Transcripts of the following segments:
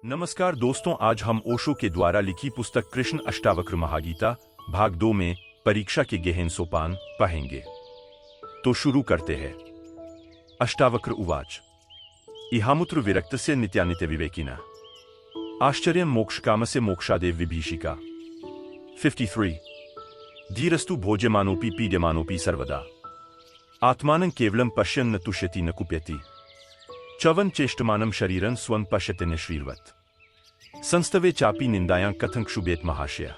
नमस्कार दोस्तों, आज हम ओशो के द्वारा लिखी पुस्तक कृष्ण अष्टावक्र महागीता भाग 2 में परीक्षा के गहन सोपान पढ़ेंगे। तो शुरू करते हैं। अष्टावक्र उवाच इहामुत्र विरक्तस्य नित्यानित्य विवेकिना आश्चर्यं मोक्षकामस्य मोक्षादेव विभीषिका। 53 धीरस्तु भोज्यमानोपि पीड्यमानोपि सर्वदा आत्मानं केवलं पश्यन् न तुष्यति न कुप्यति चवन चेष्टमानं शरीरं स्वं पश्यति निश्रीर्वत् संस्तवे चापि निंदायां कथं क्षुभेत महाशय।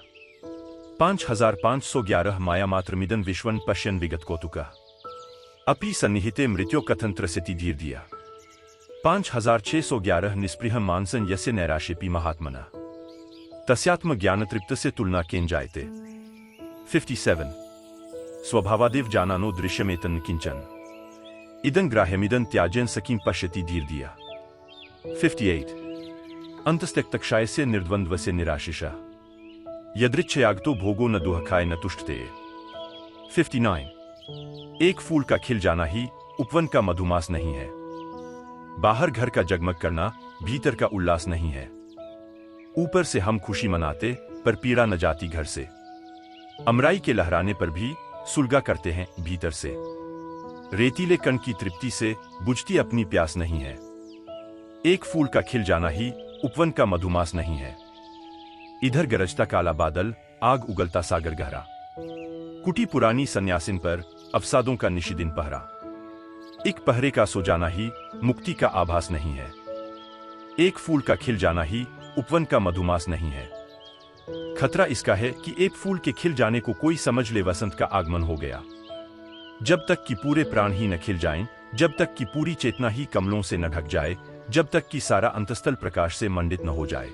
5511 माया मात्रमिदं विश्वं पश्यन् विगत कौतुकः अपि सन्निहिते मृत्यो कथं त्रस्यति धीर्धिया। 5611 निस्पृहं मानसं यस्य नैराश्येऽपि महात्मनः तस्यात्मज्ञानतृप्तस्य तुलना केन जायते। 57 स्वभावादेव जानानो दृश्यमेतन्न किंचन इदं ग्राह्यमिदं त्याज्यं सखीं पश्यति धीर्धिया। 58 अंतस्त्यक्तक्षायस्य निर्द्वन्द्वस्य निराशिषः यदृच्छयागतो भोगो न दुहखाय न तुष्टते। 59 एक फूल का खिल जाना ही उपवन का मधुमास नहीं है। बाहर घर का जगमग करना भीतर का उल्लास नहीं है। ऊपर से हम खुशी मनाते पर पीड़ा न जाती घर से। अमराई के लहराने पर भी सुलगा करते हैं भीतर से। रेतीले कण की तृप्ति से बुझती अपनी प्यास नहीं है। एक फूल का खिल जाना ही उपवन का मधुमास नहीं है। इधर गरजता काला बादल, आग उगलता सागर गहरा। कुटी पुरानी सन्यासिन पर अवसादों का निशिदिन पहरा। एक पहरे का सो जाना ही मुक्ति का आभास नहीं है। एक फूल का खिल जाना ही उपवन का मधुमास नहीं है। खतरा इसका है कि एक फूल के खिल जाने को कोई समझ ले वसंत का आगमन हो गया। जब तक कि पूरे प्राण ही न खिल जाएं, जब तक कि पूरी चेतना ही कमलों से न ढक जाए, जब तक कि सारा अंतस्थल प्रकाश से मंडित न हो जाए।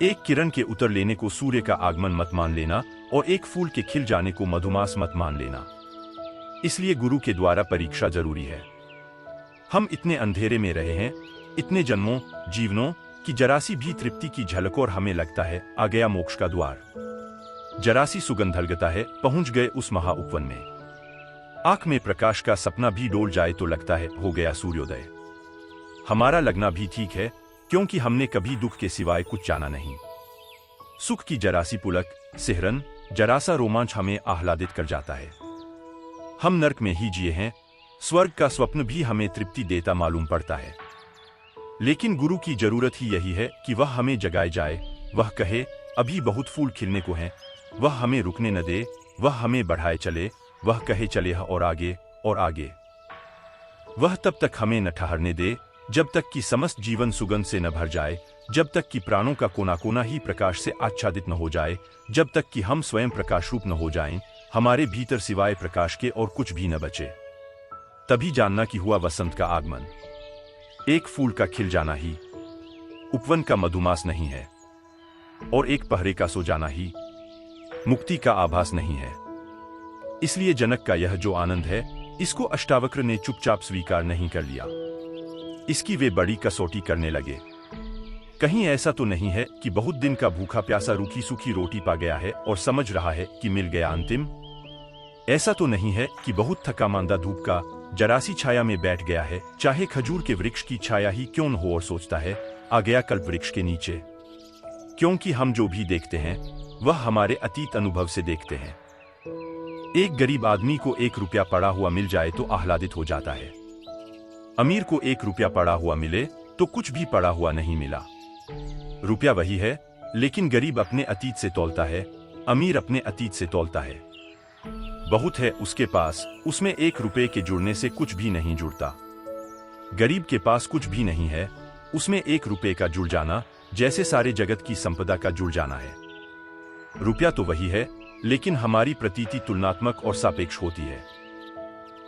एक किरण के उतर लेने को सूर्य का आगमन मत मान लेना और एक फूल के खिल जाने को मधुमास मत मान लेना। इसलिए गुरु के द्वारा परीक्षा जरूरी है। हम इतने अंधेरे में रहे हैं, इतने जन्मों जीवनों की जरासी भी तृप्ति की झलक और हमें लगता है आ गया मोक्ष का द्वार। जरासी सुगंध हलगता है, पहुंच गए उस महा उपवन में। आंख में प्रकाश का सपना भी डोल जाए तो लगता है हो गया सूर्योदय। हमारा लगना भी ठीक है, क्योंकि हमने कभी दुख के सिवाय कुछ जाना नहीं। सुख की जरासी पुलक, सिहरन, जरासा रोमांच हमें आह्लादित कर जाता है। हम नर्क में ही जिए हैं, स्वर्ग का स्वप्न भी हमें तृप्ति देता मालूम पड़ता है। लेकिन गुरु की जरूरत ही यही है कि वह हमें जगाए जाए, वह कहे अभी बहुत फूल खिलने को हैं, वह हमें रुकने न दे, वह हमें बढ़ाए चले, वह कहे चले और आगे और आगे। वह तब तक हमें न ठहरने दे जब तक कि समस्त जीवन सुगंध से न भर जाए, जब तक कि प्राणों का कोना कोना ही प्रकाश से आच्छादित न हो जाए, जब तक कि हम स्वयं प्रकाश रूप न हो जाएं, हमारे भीतर सिवाय प्रकाश के और कुछ भी न बचे। तभी जानना कि हुआ वसंत का आगमन। एक फूल का खिल जाना ही उपवन का मधुमास नहीं है, और एक पहरे का सो जाना ही मुक्ति का आभास नहीं है। इसलिए जनक का यह जो आनंद है, इसको अष्टावक्र ने चुपचाप स्वीकार नहीं कर लिया। इसकी वे बड़ी कसौटी करने लगे। कहीं ऐसा तो नहीं है कि बहुत दिन का भूखा प्यासा रूखी सूखी रोटी पा गया है और समझ रहा है कि मिल गया अंतिम। ऐसा तो नहीं है कि बहुत थका मांदा धूप का जरासी छाया में बैठ गया है, चाहे खजूर के वृक्ष की छाया ही क्यों न हो, और सोचता है आ गया कल्प वृक्ष के नीचे। क्योंकि हम जो भी देखते हैं वह हमारे अतीत अनुभव से देखते हैं। एक गरीब आदमी को 1 रुपया पड़ा हुआ मिल जाए तो आह्लादित हो जाता है। अमीर को 1 रुपया पड़ा हुआ मिले तो कुछ भी पड़ा हुआ नहीं मिला। रुपया वही है, लेकिन गरीब अपने अतीत से तौलता है, अमीर अपने अतीत से तौलता है। बहुत है उसके पास, उसमें 1 रुपये के जुड़ने से कुछ भी नहीं जुड़ता। गरीब के पास कुछ भी नहीं है, उसमें 1 रुपये का जुड़ जाना जैसे सारे जगत की संपदा का जुड़ जाना है। रुपया तो वही है, लेकिन हमारी प्रतीति तुलनात्मक और सापेक्ष होती है।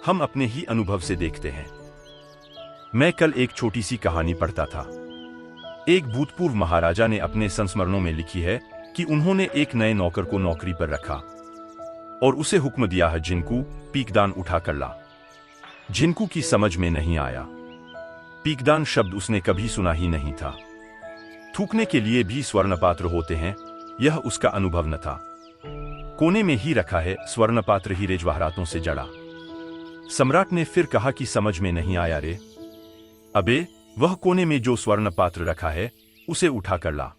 हम अपने ही अनुभव से देखते हैं। मैं कल एक छोटी सी कहानी पढ़ता था। एक भूतपूर्व महाराजा ने अपने संस्मरणों में लिखी है कि उन्होंने एक नए नौकर को नौकरी पर रखा और उसे हुक्म दिया है, झिनकू पीकदान उठा कर ला। झिनकू की समझ में नहीं आया। पीकदान शब्द उसने कभी सुना ही नहीं था। थूकने के लिए भी स्वर्णपात्र होते हैं, यह उसका अनुभव न था। कोने में ही रखा है स्वर्णपात्र हीरे जवाहरातों से जड़ा। सम्राट ने फिर कहा कि समझ में नहीं आया रे। अबे, वह कोने में जो स्वर्ण पात्र रखा है उसे उठा कर ला।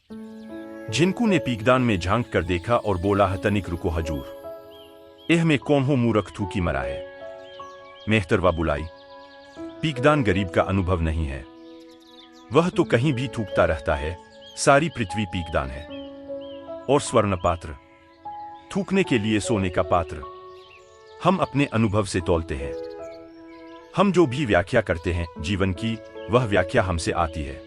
झिनकू ने पीकदान में झांक कर देखा और बोला, तनिक रुको हजूर, एह में कौन हो मूर्ख थूकी मरा है। मेहतरवा बुलाई, पीकदान गरीब का अनुभव नहीं है, वह तो कहीं भी थूकता रहता है, सारी पृथ्वी पीकदान है। और स्वर्ण पात्र, थूकने के लिए सोने का पात्र, हम अपने अनुभव से तौलते हैं। हम जो भी व्याख्या करते हैं जीवन की, वह व्याख्या हमसे आती है।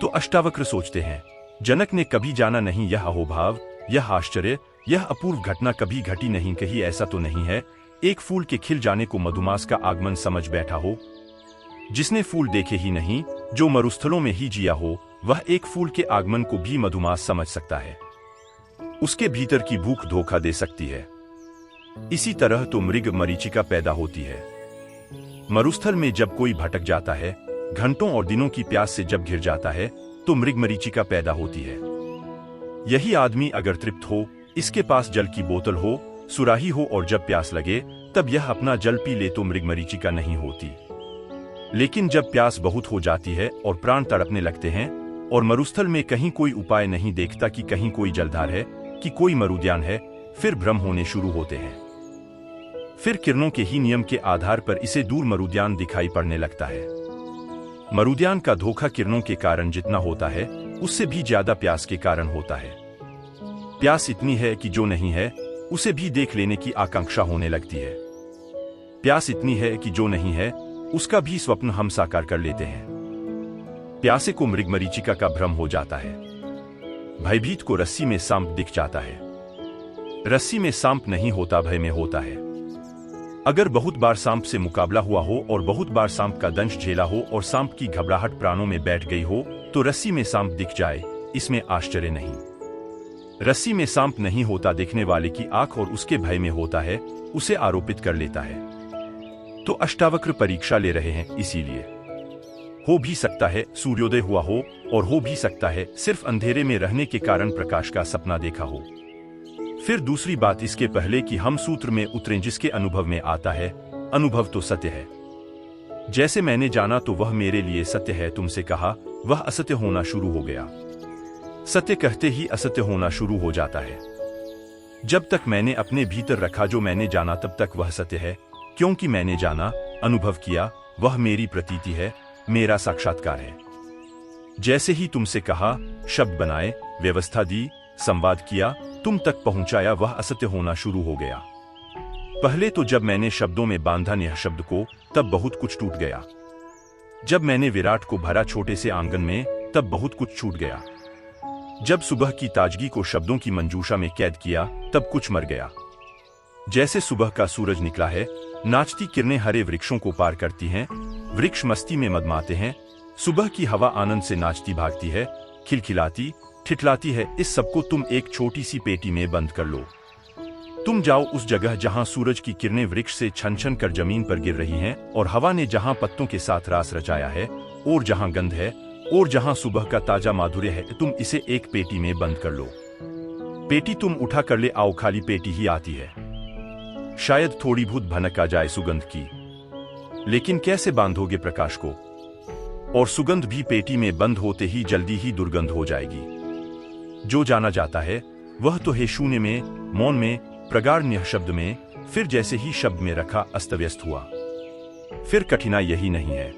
तो अष्टावक्र सोचते हैं, जनक ने कभी जाना नहीं यह अहोभाव, यह आश्चर्य, यह अपूर्व घटना कभी घटी नहीं, कहीं ऐसा तो नहीं है एक फूल के खिल जाने को मधुमास का आगमन समझ बैठा हो। जिसने फूल देखे ही नहीं, जो मरुस्थलों में ही जिया हो, वह एक फूल के आगमन को भी मधुमास समझ सकता है। उसके भीतर की भूख धोखा दे सकती है। इसी तरह तो मृग मरीचिका पैदा होती है। मरुस्थल में जब कोई भटक जाता है, घंटों और दिनों की प्यास से जब घिर जाता है, तो मृग मरीचिका पैदा होती है। यही आदमी अगर तृप्त हो, इसके पास जल की बोतल हो, सुराही हो और जब प्यास लगे तब यह अपना जल पी ले, तो मृग मरीचिका नहीं होती। लेकिन जब प्यास बहुत हो जाती है और प्राण तड़पने लगते हैं और मरुस्थल में कहीं कोई उपाय नहीं देखता कि कहीं कोई जलधार है, कि कोई मरुद्यान है, फिर भ्रम होने शुरू होते हैं। फिर किरणों के ही नियम के आधार पर इसे दूर मरुद्यान दिखाई पड़ने लगता है। मरुद्यान का धोखा किरणों के कारण जितना होता है, उससे भी ज्यादा प्यास के कारण होता है। प्यास इतनी है कि जो नहीं है उसे भी देख लेने की आकांक्षा होने लगती है। प्यास इतनी है कि जो नहीं है उसका भी स्वप्न हम साकार कर लेते हैं। प्यासे को मृग मरीचिका का भ्रम हो जाता है। भयभीत को रस्सी में सांप दिख जाता है। रस्सी में सांप नहीं होता, भय में होता है। अगर बहुत बार सांप से मुकाबला हुआ हो और बहुत बार सांप का दंश झेला हो और सांप की घबराहट प्राणों में बैठ गई हो, तो रस्सी में सांप दिख जाए, इसमें आश्चर्य नहीं। रस्सी में सांप नहीं होता, देखने वाले की आंख और उसके भय में होता है, उसे आरोपित कर लेता है। तो अष्टावक्र परीक्षा ले रहे हैं, इसीलिए हो भी सकता है सूर्योदय हुआ हो और हो भी सकता है सिर्फ अंधेरे में रहने के कारण प्रकाश का सपना देखा हो। फिर दूसरी बात, इसके पहले कि हम सूत्र में उतरें, जिसके अनुभव में आता है, अनुभव तो सत्य है। जैसे मैंने जाना तो वह मेरे लिए सत्य है, तुमसे कहा वह असत्य होना शुरू हो गया। सत्य कहते ही असत्य होना शुरू हो जाता है। जब तक मैंने अपने भीतर रखा जो मैंने जाना, तब तक वह सत्य है, क्योंकि मैंने जाना, अनुभव किया, वह मेरी प्रतीति है, मेरा साक्षात्कार है। जैसे ही तुमसे कहा, शब्द बनाए, व्यवस्था दी, संवाद किया, तुम तक पहुंचाया, वह असत्य होना शुरू हो गया। पहले तो जब मैंने शब्दों में बांधा निह शब्द को, तब बहुत कुछ टूट गया। जब मैंने विराट को भरा छोटे से आंगन में, तब बहुत कुछ छूट गया। जब सुबह की ताजगी को शब्दों की मंजूषा में कैद किया, तब कुछ मर गया। जैसे सुबह का सूरज निकला है, नाचती किरणें हरे वृक्षों को पार करती हैं, वृक्ष मस्ती में मदमाते हैं, सुबह की हवा आनंद से नाचती भागती है, खिलखिलाती ठिठलाती है। इस सबको तुम एक छोटी सी पेटी में बंद कर लो। तुम जाओ उस जगह जहां सूरज की किरणें वृक्ष से छन छन कर जमीन पर गिर रही हैं और हवा ने जहां पत्तों के साथ रास रचाया है, और जहां गंध है, और जहां सुबह का ताजा माधुर्य है, तुम इसे एक पेटी में बंद कर लो। पेटी तुम उठा कर ले आओ, खाली पेटी ही आती है। शायद थोड़ी बहुत भनक आ जाए सुगंध की, लेकिन कैसे बांधोगे प्रकाश को? और सुगंध भी पेटी में बंद होते ही जल्दी ही दुर्गंध हो जाएगी। जो जाना जाता है वह तो है शून्य में, मौन में, प्रगाढ़ निःशब्द में। फिर जैसे ही शब्द में रखा, अस्त व्यस्त हुआ। फिर कठिनाई यही नहीं है,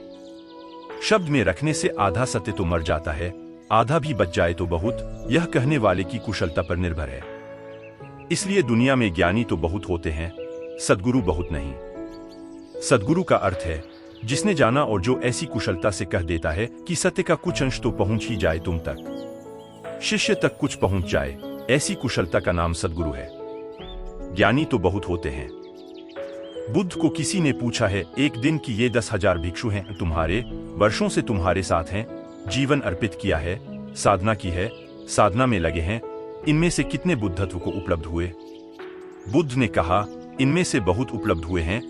शब्द में रखने से आधा सत्य तो मर जाता है, आधा भी बच जाए तो बहुत, यह कहने वाले की कुशलता पर निर्भर है। इसलिए दुनिया में ज्ञानी तो बहुत होते हैं, सद्गुरु बहुत नहीं। सद्गुरु का अर्थ है जिसने जाना और जो ऐसी कुशलता से कह देता है कि सत्य का कुछ अंश तो पहुंच ही जाए तुम तक, शिष्य तक कुछ पहुंच जाए, ऐसी कुशलता का नाम सद्गुरु है। ज्ञानी तो बहुत होते हैं। बुद्ध को किसी ने पूछा है एक दिन कि ये 10,000 भिक्षु हैं, तुम्हारे वर्षों से तुम्हारे साथ हैं, जीवन अर्पित किया है, साधना की है, साधना में लगे हैं, इनमें से कितने बुद्धत्व को उपलब्ध हुए? बुद्ध ने कहा, इनमें से बहुत उपलब्ध हुए हैं,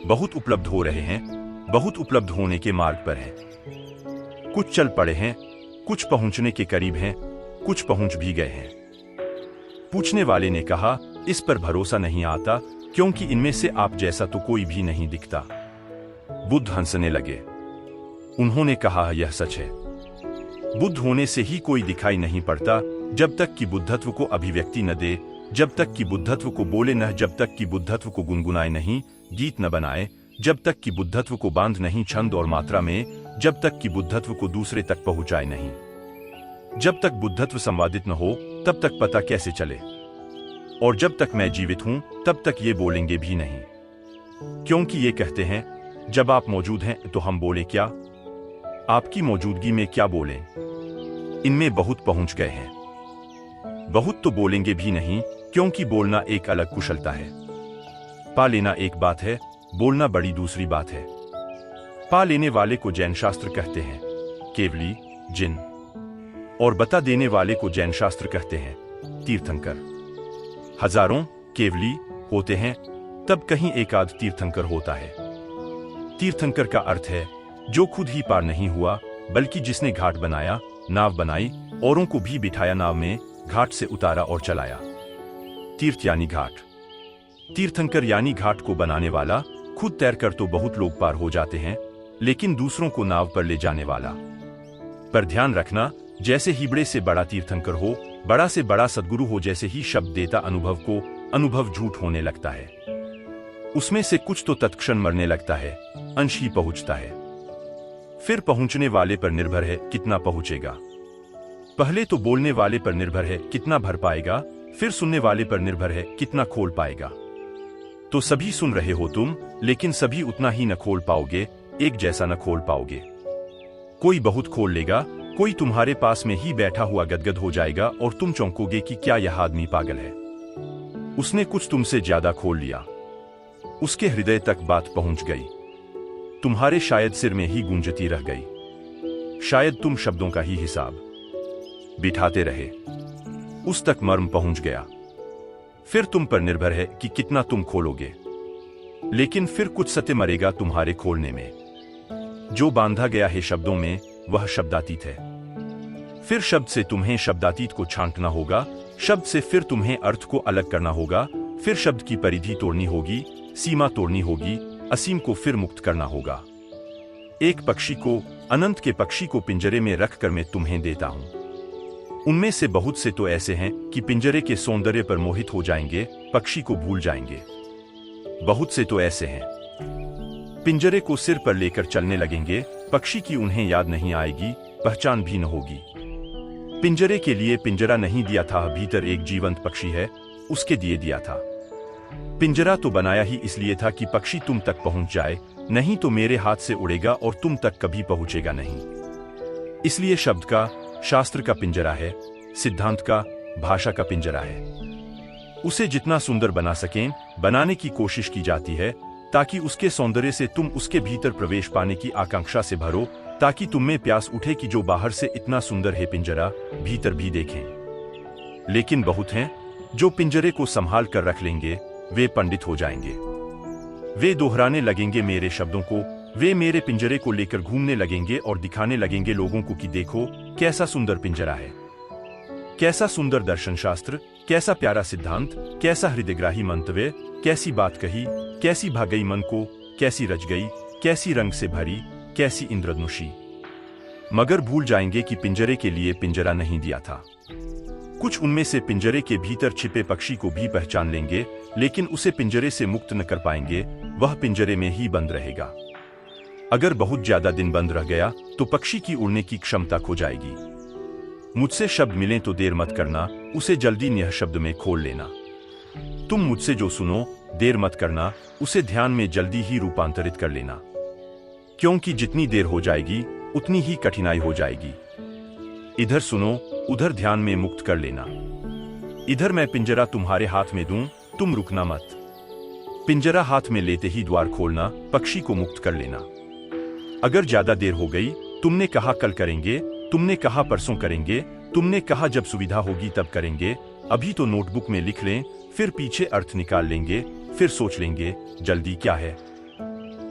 बहुत उपलब्ध हो रहे हैं, बहुत उपलब्ध होने के मार्ग पर हैं। कुछ चल पड़े हैं, कुछ पहुंचने के करीब हैं, कुछ पहुंच भी गए हैं। पूछने वाले ने कहा, इस पर भरोसा नहीं आता, क्योंकि इनमें से आप जैसा तो कोई भी नहीं दिखता। बुद्ध हंसने लगे। उन्होंने कहा, यह सच है। बुद्ध होने से ही कोई दिखाई नहीं पड़ता, जब तक कि बुद्धत्व को अभिव्यक्ति न दे, जब तक कि बुद्धत्व को बोले न, जब तक कि बुद्धत्व को गुनगुनाए नहीं, गीत न बनाए, जब तक कि बुद्धत्व को बांध नहीं छंद और मात्रा में, जब तक कि बुद्धत्व को दूसरे तक पहुंचाए नहीं। जब तक बुद्धत्व संवादित न हो तब तक पता कैसे चले? और जब तक मैं जीवित हूं तब तक ये बोलेंगे भी नहीं, क्योंकि ये कहते हैं जब आप मौजूद हैं तो हम बोले क्या? आपकी मौजूदगी में क्या बोलें? इनमें बहुत पहुंच गए हैं। बहुत तो बोलेंगे भी नहीं, क्योंकि बोलना एक अलग कुशलता है। पा लेना एक बात है, बोलना बड़ी दूसरी बात है। पा लेने वाले को जैन शास्त्र कहते हैं केवली, जिन, और बता देने वाले को जैन शास्त्र कहते हैं तीर्थंकर। हजारों केवली होते हैं तब कहीं एक आध तीर्थंकर होता है। तीर्थंकर का अर्थ है जो खुद ही पार नहीं हुआ, बल्कि जिसने घाट बनाया, नाव बनाई, औरों को भी बिठाया नाव में, घाट से उतारा और चलाया। तीर्थ यानी घाट, तीर्थंकर यानी घाट को बनाने वाला। खुद तैरकर तो बहुत लोग पार हो जाते हैं, लेकिन दूसरों को नाव पर ले जाने वाला। पर ध्यान रखना, जैसे ही बड़े से बड़ा तीर्थंकर हो, बड़ा से बड़ा सद्गुरु हो, जैसे ही शब्द देता अनुभव को, अनुभव झूठ होने लगता है। उसमें से कुछ तो तत्क्षण मरने लगता है, अंश ही पहुंचता है। फिर पहुंचने वाले पर निर्भर है कितना पहुंचेगा। पहले तो बोलने वाले पर निर्भर है कितना भर पाएगा, फिर सुनने वाले पर निर्भर है कितना खोल पाएगा। तो सभी सुन रहे हो तुम, लेकिन सभी उतना ही न खोल पाओगे, एक जैसा न खोल पाओगे। कोई बहुत खोल लेगा, कोई तुम्हारे पास में ही बैठा हुआ गदगद हो जाएगा और तुम चौंकोगे कि क्या यह आदमी पागल है। उसने कुछ तुमसे ज्यादा खोल लिया, उसके हृदय तक बात पहुंच गई, तुम्हारे शायद सिर में ही गूंजती रह गई। शायद तुम शब्दों का ही हिसाब बिठाते रहे, उस तक मर्म पहुंच गया। फिर तुम पर निर्भर है कि कितना तुम खोलोगे, लेकिन फिर कुछ सत्य मरेगा तुम्हारे खोलने में। जो बांधा गया है शब्दों में वह शब्दातीत है। फिर शब्द से तुम्हें शब्दातीत को छांटना होगा, शब्द से फिर तुम्हें अर्थ को अलग करना होगा, फिर शब्द की परिधि तोड़नी होगी, सीमा तोड़नी होगी, असीम को फिर मुक्त करना होगा। एक पक्षी को, अनंत के पक्षी को पिंजरे में रखकर मैं तुम्हें देता हूं। उनमें से बहुत से तो ऐसे हैं कि पिंजरे के सौंदर्य पर मोहित हो जाएंगे, पक्षी को भूल जाएंगे। बहुत से तो ऐसे हैं पिंजरे को सिर पर लेकर चलने लगेंगे, पक्षी की उन्हें याद नहीं आएगी, पहचान भी न होगी। पिंजरे के लिए पिंजरा नहीं दिया था, भीतर एक जीवंत पक्षी है, उसके लिए दिया था। पिंजरा तो बनाया ही इसलिए था कि पक्षी तुम तक पहुंच जाए, नहीं तो मेरे हाथ से उड़ेगा और तुम तक कभी पहुंचेगा नहीं। इसलिए शब्द का, शास्त्र का पिंजरा है, सिद्धांत का, भाषा का पिंजरा है। उसे जितना सुंदर बना सकें, बनाने की कोशिश की जाती है, ताकि उसके सौंदर्य से तुम उसके भीतर प्रवेश पाने की आकांक्षा से भरो, ताकि तुम में प्यास उठे कि जो बाहर से इतना सुंदर है पिंजरा, भीतर भी देखें। लेकिन बहुत हैं जो पिंजरे को संभाल कर रख लेंगे, वे पंडित हो जाएंगे। वे दोहराने लगेंगे मेरे शब्दों को, वे मेरे पिंजरे को लेकर घूमने लगेंगे और दिखाने लगेंगे लोगों को कि देखो कैसा सुंदर पिंजरा है, कैसा सुंदर दर्शन शास्त्र, कैसा प्यारा सिद्धांत, कैसा हृदयग्राही मंतव्य, कैसी बात कही, कैसी भा गई मन को, कैसी रच गई, कैसी रंग से भरी, कैसी इंद्रधनुषी। मगर भूल जाएंगे कि पिंजरे के लिए पिंजरा नहीं दिया था। कुछ उनमें से पिंजरे के भीतर छिपे पक्षी को भी पहचान लेंगे, लेकिन उसे पिंजरे से मुक्त न कर पाएंगे, वह पिंजरे में ही बंद रहेगा। अगर बहुत ज्यादा दिन बंद रह गया तो पक्षी की उड़ने की क्षमता खो जाएगी। मुझसे शब्द मिले तो देर मत करना, उसे जल्दी निह शब्द में खोल लेना। तुम मुझसे जो सुनो, देर मत करना, उसे ध्यान में जल्दी ही रूपांतरित कर लेना, क्योंकि जितनी देर हो जाएगी उतनी ही कठिनाई हो जाएगी। इधर सुनो, उधर ध्यान में मुक्त कर लेना। इधर मैं पिंजरा तुम्हारे हाथ में दूं, तुम रुकना मत। पिंजरा हाथ में लेते ही द्वार खोलना, पक्षी को मुक्त कर लेना। अगर ज्यादा देर हो गई, तुमने कहा कल करेंगे, तुमने कहा परसों करेंगे, तुमने कहा जब सुविधा होगी तब करेंगे, अभी तो नोटबुक में लिख लें, फिर पीछे अर्थ निकाल लेंगे, फिर सोच लेंगे, जल्दी क्या है।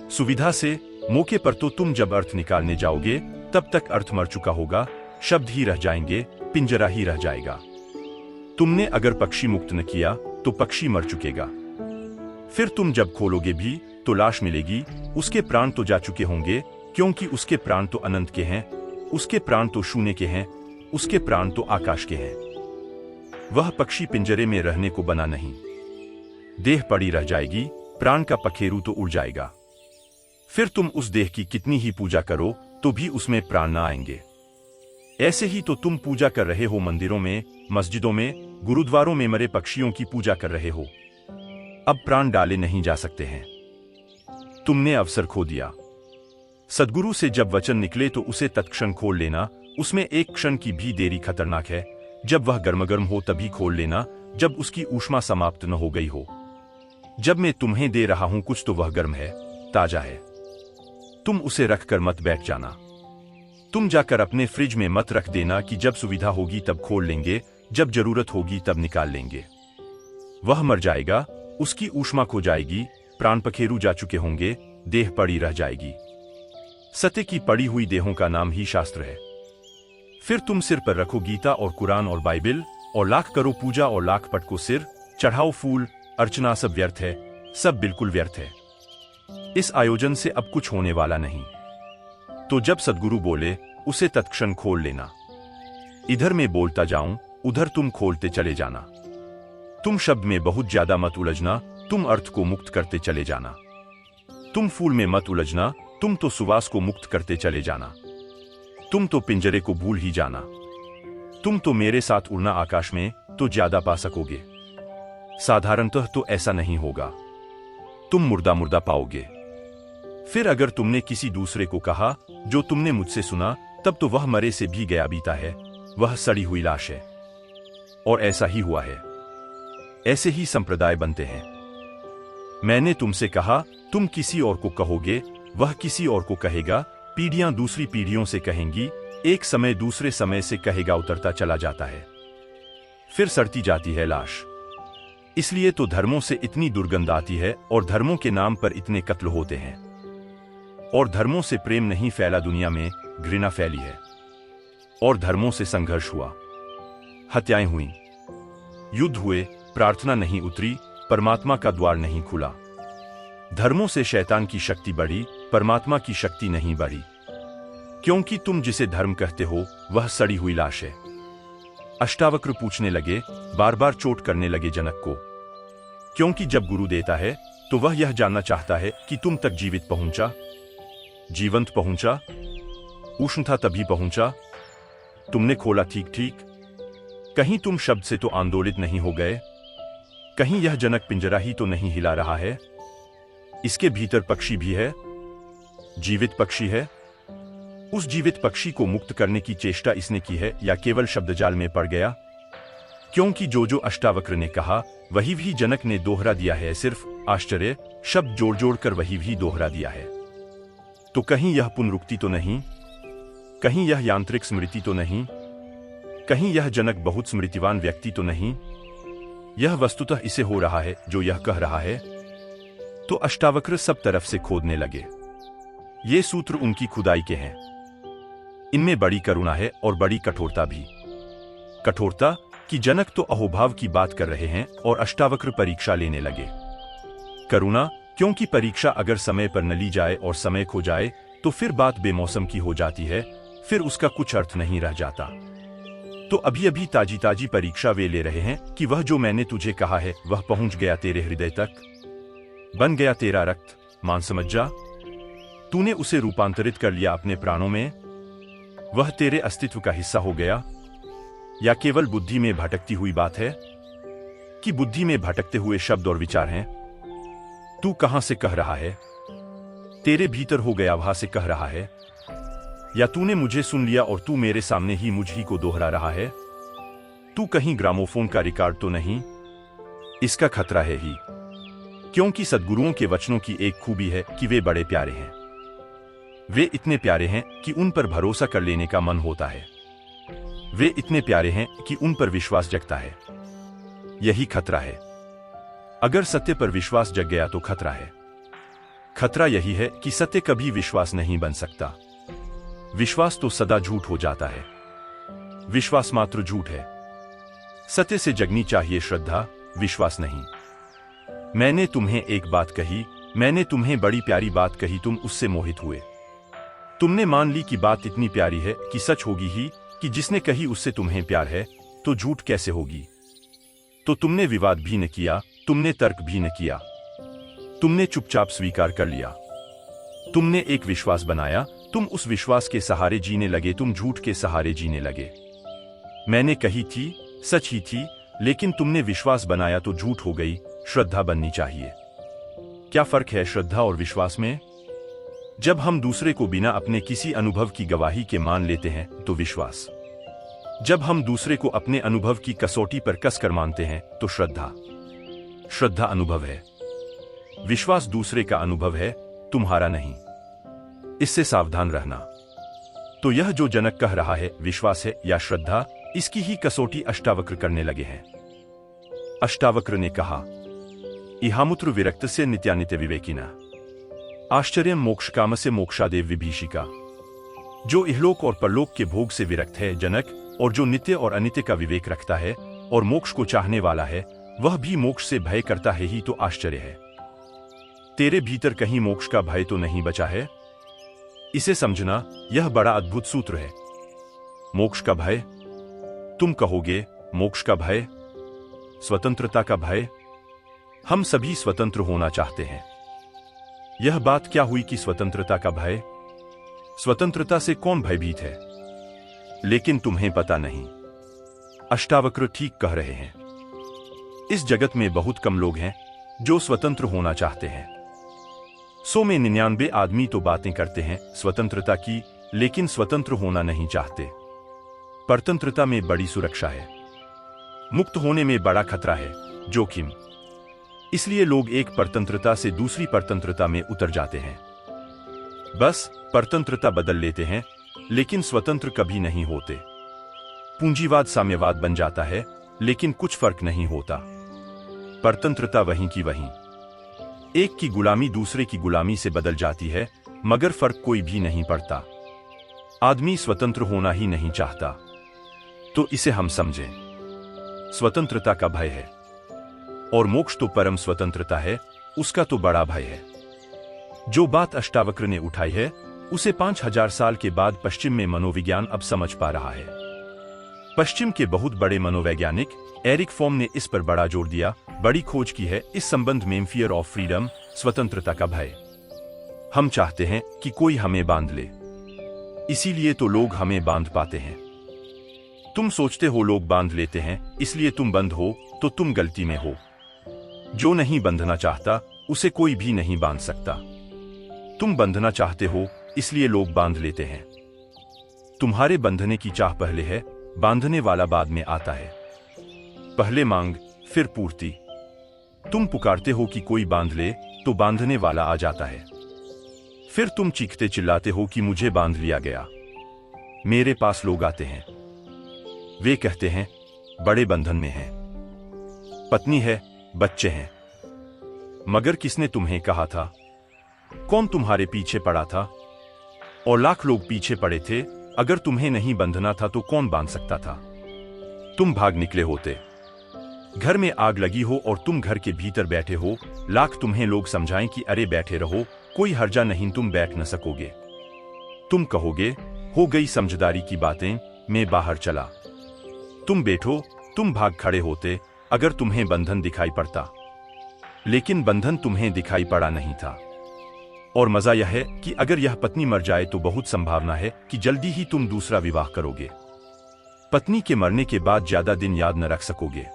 सुविधा से, मौके पर तो तुम जब अर्थ निकालने जाओगे तब तक अर्थ मर चुका होगा, शब्द ही रह जाएंगे, पिंजरा ही रह जाएगा। तुमने अगर पक्षी मुक्त न किया तो पक्षी मर चुकेगा। फिर तुम जब खोलोगे भी तो लाश मिलेगी, उसके प्राण तो जा चुके होंगे, क्योंकि उसके प्राण तो अनंत के हैं, उसके प्राण तो शून्य के हैं, उसके प्राण तो आकाश के हैं। वह पक्षी पिंजरे में रहने को बना नहीं। देह पड़ी रह जाएगी, प्राण का पखेरु तो उड़ जाएगा। फिर तुम उस देह की कितनी ही पूजा करो तो भी उसमें प्राण ना आएंगे। ऐसे ही तो तुम पूजा कर रहे हो, मंदिरों में, मस्जिदों में, गुरुद्वारों में मरे पक्षियों की पूजा कर रहे हो। अब प्राण डाले नहीं जा सकते हैं। तुमने अवसर खो दिया। सद्गुरु से जब वचन निकले तो उसे तत्क्षण खोल लेना। उसमें एक क्षण की भी देरी खतरनाक है। जब वह गर्म हो तभी खोल लेना, जब उसकी ऊष्मा समाप्त न हो गई हो। जब मैं तुम्हें दे रहा हूं कुछ तो वह गर्म है, ताजा है। तुम उसे रखकर मत बैठ जाना। तुम जाकर अपने फ्रिज में मत रख देना कि जब सुविधा होगी तब खोल लेंगे, जब जरूरत होगी तब निकाल लेंगे। वह मर जाएगा, उसकी ऊष्मा खो जाएगी, प्राण पखेरु जा चुके होंगे, देह पड़ी रह जाएगी। सत्य की पड़ी हुई देहों का नाम ही शास्त्र है। फिर तुम सिर पर रखो गीता और कुरान और बाइबिल, और लाख करो पूजा और लाख पटको सिर, चढ़ाओ फूल, अर्चना, सब व्यर्थ है, सब बिल्कुल व्यर्थ है। इस आयोजन से अब कुछ होने वाला नहीं। तो जब सद्गुरु बोले उसे तत्क्षण खोल लेना। इधर मैं बोलता जाऊं, उधर तुम खोलते चले जाना। तुम शब्द में बहुत ज्यादा मत उलझना, तुम अर्थ को मुक्त करते चले जाना। तुम फूल में मत उलझना, तुम तो सुवास को मुक्त करते चले जाना। तुम तो पिंजरे को भूल ही जाना। तुम तो मेरे साथ उड़ना आकाश में तो ज्यादा पा सकोगे। साधारणतः तो ऐसा नहीं होगा। तुम मुर्दा मुर्दा पाओगे। फिर अगर तुमने किसी दूसरे को कहा जो तुमने मुझसे सुना, तब तो वह मरे से भी गया बीता है, वह सड़ी हुई लाश है। और ऐसा ही हुआ है। ऐसे ही संप्रदाय बनते हैं। मैंने तुमसे कहा, तुम किसी और को कहोगे, वह किसी और को कहेगा, पीढ़ियां दूसरी पीढ़ियों से कहेंगी, एक समय दूसरे समय से कहेगा, उतरता चला जाता है। फिर सड़ती जाती है लाश। इसलिए तो धर्मों से इतनी दुर्गंध आती है और धर्मों के नाम पर इतने कत्ल होते हैं। और धर्मों से प्रेम नहीं फैला, दुनिया में घृणा फैली है। और धर्मों से संघर्ष हुआ, हत्याएं हुई, युद्ध हुए, प्रार्थना नहीं उतरी, परमात्मा का द्वार नहीं खुला। धर्मों से शैतान की शक्ति बढ़ी, परमात्मा की शक्ति नहीं बढ़ी। क्योंकि तुम जिसे धर्म कहते हो वह सड़ी हुई लाश है। अष्टावक्र पूछने लगे, बार बार चोट करने लगे जनक को, क्योंकि जब गुरु देता है तो वह यह जानना चाहता है कि तुम तक जीवित पहुंचा, जीवंत पहुंचा, उष्ण था तभी पहुंचा, तुमने खोला ठीक ठीक, कहीं तुम शब्द से तो आंदोलित नहीं हो गए, कहीं यह जनक पिंजरा ही तो नहीं हिला रहा है, इसके भीतर पक्षी भी है, जीवित पक्षी है। उस जीवित पक्षी को मुक्त करने की चेष्टा इसने की है या केवल शब्दजाल में पड़ गया? क्योंकि जो अष्टावक्र ने कहा वही भी जनक ने दोहरा दिया है, सिर्फ आश्चर्य, शब्द जोड़ जोड़ कर वही भी दोहरा दिया है। तो कहीं यह पुनरुक्ति तो नहीं, कहीं यह यांत्रिक स्मृति तो नहीं, कहीं यह जनक बहुत स्मृतिवान व्यक्ति तो नहीं? यह वस्तुतः इसे हो रहा है जो यह कह रहा है। तो अष्टावक्र सब तरफ से खोदने लगे। ये सूत्र उनकी खुदाई के हैं। इनमें बड़ी करुणा है और बड़ी कठोरता भी। कठोरता कि जनक तो अहोभाव की बात कर रहे हैं और अष्टावक्र परीक्षा लेने लगे। करुणा क्योंकि परीक्षा अगर समय पर न ली जाए और समय खो जाए तो फिर बात बेमौसम की हो जाती है, फिर उसका कुछ अर्थ नहीं रह जाता। तो अभी अभी ताजी ताजी परीक्षा वे ले रहे हैं कि वह जो मैंने तुझे कहा है वह पहुंच गया तेरे हृदय तक, बन गया तेरा रक्त, मान समझ जा, तूने उसे रूपांतरित कर लिया अपने प्राणों में, वह तेरे अस्तित्व का हिस्सा हो गया। या केवल बुद्धि में भटकती हुई बात है कि बुद्धि में भटकते हुए शब्द और विचार हैं? तू कहां से कह रहा है? तेरे भीतर हो गया वहां से कह रहा है? या तूने मुझे सुन लिया और तू मेरे सामने ही मुझ ही को दोहरा रहा है? तू कहीं ग्रामोफोन का रिकॉर्ड तो नहीं? इसका खतरा है ही, क्योंकि सद्गुरुओं के वचनों की एक खूबी है कि वे बड़े प्यारे हैं। वे इतने प्यारे हैं कि उन पर भरोसा कर लेने का मन होता है। वे इतने प्यारे हैं कि उन पर विश्वास जगता है। यही खतरा है। अगर सत्य पर विश्वास जग गया तो खतरा है। खतरा यही है कि सत्य कभी विश्वास नहीं बन सकता। विश्वास तो सदा झूठ हो जाता है। विश्वास मात्र झूठ है। सत्य से जगनी चाहिए श्रद्धा, विश्वास नहीं। मैंने तुम्हें एक बात कही, मैंने तुम्हें बड़ी प्यारी बात कही, तुम उससे मोहित हुए। तुमने मान ली कि बात इतनी प्यारी है कि सच होगी ही, कि जिसने कही उससे तुम्हें प्यार है, तो झूठ कैसे होगी। तो तुमने विवाद भी न किया, तुमने तर्क भी न किया, तुमने चुपचाप स्वीकार कर लिया। तुमने एक विश्वास बनाया, तुम उस विश्वास के सहारे जीने लगे, तुम झूठ के सहारे जीने लगे। मैंने कही थी, सच ही थी, लेकिन तुमने विश्वास बनाया तो झूठ हो गई। श्रद्धा बननी चाहिए। क्या फर्क है श्रद्धा और विश्वास में? जब हम दूसरे को बिना अपने किसी अनुभव की गवाही के मान लेते हैं तो विश्वास। जब हम दूसरे को अपने अनुभव की कसौटी पर कसकर मानते हैं तो श्रद्धा। श्रद्धा अनुभव है, विश्वास दूसरे का अनुभव है, तुम्हारा नहीं। इससे सावधान रहना। तो यह जो जनक कह रहा है विश्वास है या श्रद्धा, इसकी ही कसौटी अष्टावक्र करने लगे हैं। अष्टावक्र ने कहा, इहामुत्र विरक्त से नित्यानित्य विवेकिना आश्चर्य मोक्ष काम से मोक्षादेव विभीषिका। जो इहलोक और परलोक के भोग से विरक्त है जनक, और जो नित्य और अनित्य का विवेक रखता है और मोक्ष को चाहने वाला है, वह भी मोक्ष से भय करता है ही तो आश्चर्य है। तेरे भीतर कहीं मोक्ष का भय तो नहीं बचा है? इसे समझना, यह बड़ा अद्भुत सूत्र है। मोक्ष का भय। तुम कहोगे, मोक्ष का भय, स्वतंत्रता का भय। हम सभी स्वतंत्र होना चाहते हैं। यह बात क्या हुई कि स्वतंत्रता का भय? स्वतंत्रता से कौन भयभीत है? लेकिन तुम्हें पता नहीं। अष्टावक्र ठीक कह रहे हैं। इस जगत में बहुत कम लोग हैं जो स्वतंत्र होना चाहते हैं। 100 में 99 आदमी तो बातें करते हैं स्वतंत्रता की, लेकिन स्वतंत्र होना नहीं चाहते। परतंत्रता में बड़ी सुरक्षा है, मुक्त होने में बड़ा खतरा है, जोखिम। इसलिए लोग एक परतंत्रता से दूसरी परतंत्रता में उतर जाते हैं। बस परतंत्रता बदल लेते हैं, लेकिन स्वतंत्र कभी नहीं होते। पूंजीवाद साम्यवाद बन जाता है, लेकिन कुछ फर्क नहीं होता। परतंत्रता वहीं की वहीं। एक की गुलामी दूसरे की गुलामी से बदल जाती है, मगर फर्क कोई भी नहीं पड़ता। आदमी स्वतंत्र होना ही नहीं चाहता। तो इसे हम समझें। स्वतंत्रता का भय है, और मोक्ष तो परम स्वतंत्रता है, उसका तो बड़ा भय है। जो बात अष्टावक्र ने उठाई है, उसे 5000 साल के बाद पश्चिम में मनोविज्ञान अब समझ पा रहा है। पश्चिम के बहुत बड़े मनोवैज्ञानिक एरिक फॉर्म ने इस पर बड़ा जोर दिया, बड़ी खोज की है इस संबंध में, फियर ऑफ फ्रीडम, स्वतंत्रता का भय। हम चाहते हैं कि कोई हमें बांध ले, इसीलिए तो लोग हमें बांध पाते हैं। तुम सोचते हो लोग बांध लेते हैं इसलिए तुम बंद हो, तो तुम गलती में हो। जो नहीं बंधना चाहता उसे कोई भी नहीं बांध सकता। तुम बंधना चाहते हो इसलिए लोग बांध लेते हैं। तुम्हारे बंधने की चाह पहले है, बांधने वाला बाद में आता है। पहले मांग फिर पूर्ति। तुम पुकारते हो कि कोई बांध ले, तो बांधने वाला आ जाता है। फिर तुम चीखते चिल्लाते हो कि मुझे बांध लिया गया। मेरे पास लोग आते हैं, वे कहते हैं बड़े बंधन में हैं, पत्नी है, बच्चे हैं। मगर किसने तुम्हें कहा था? कौन तुम्हारे पीछे पड़ा था? और लाख लोग पीछे पड़े थे। अगर तुम्हें नहीं बंधना था तो कौन बांध सकता था? तुम भाग निकले होते। घर में आग लगी हो और तुम घर के भीतर बैठे हो, लाख तुम्हें लोग समझाएं कि अरे बैठे रहो, कोई हर्जा नहीं, तुम बैठ न सकोगे। तुम कहोगे हो गई समझदारी की बातें, मैं बाहर चला। तुम बैठो, तुम भाग खड़े होते अगर तुम्हें बंधन दिखाई पड़ता। लेकिन बंधन तुम्हें दिखाई पड़ा नहीं था। और मजा यह है कि अगर यह पत्नी मर जाए तो बहुत संभावना है कि जल्दी ही तुम दूसरा विवाह करोगे। पत्नी के मरने के बाद ज्यादा दिन याद न रख सकोगे।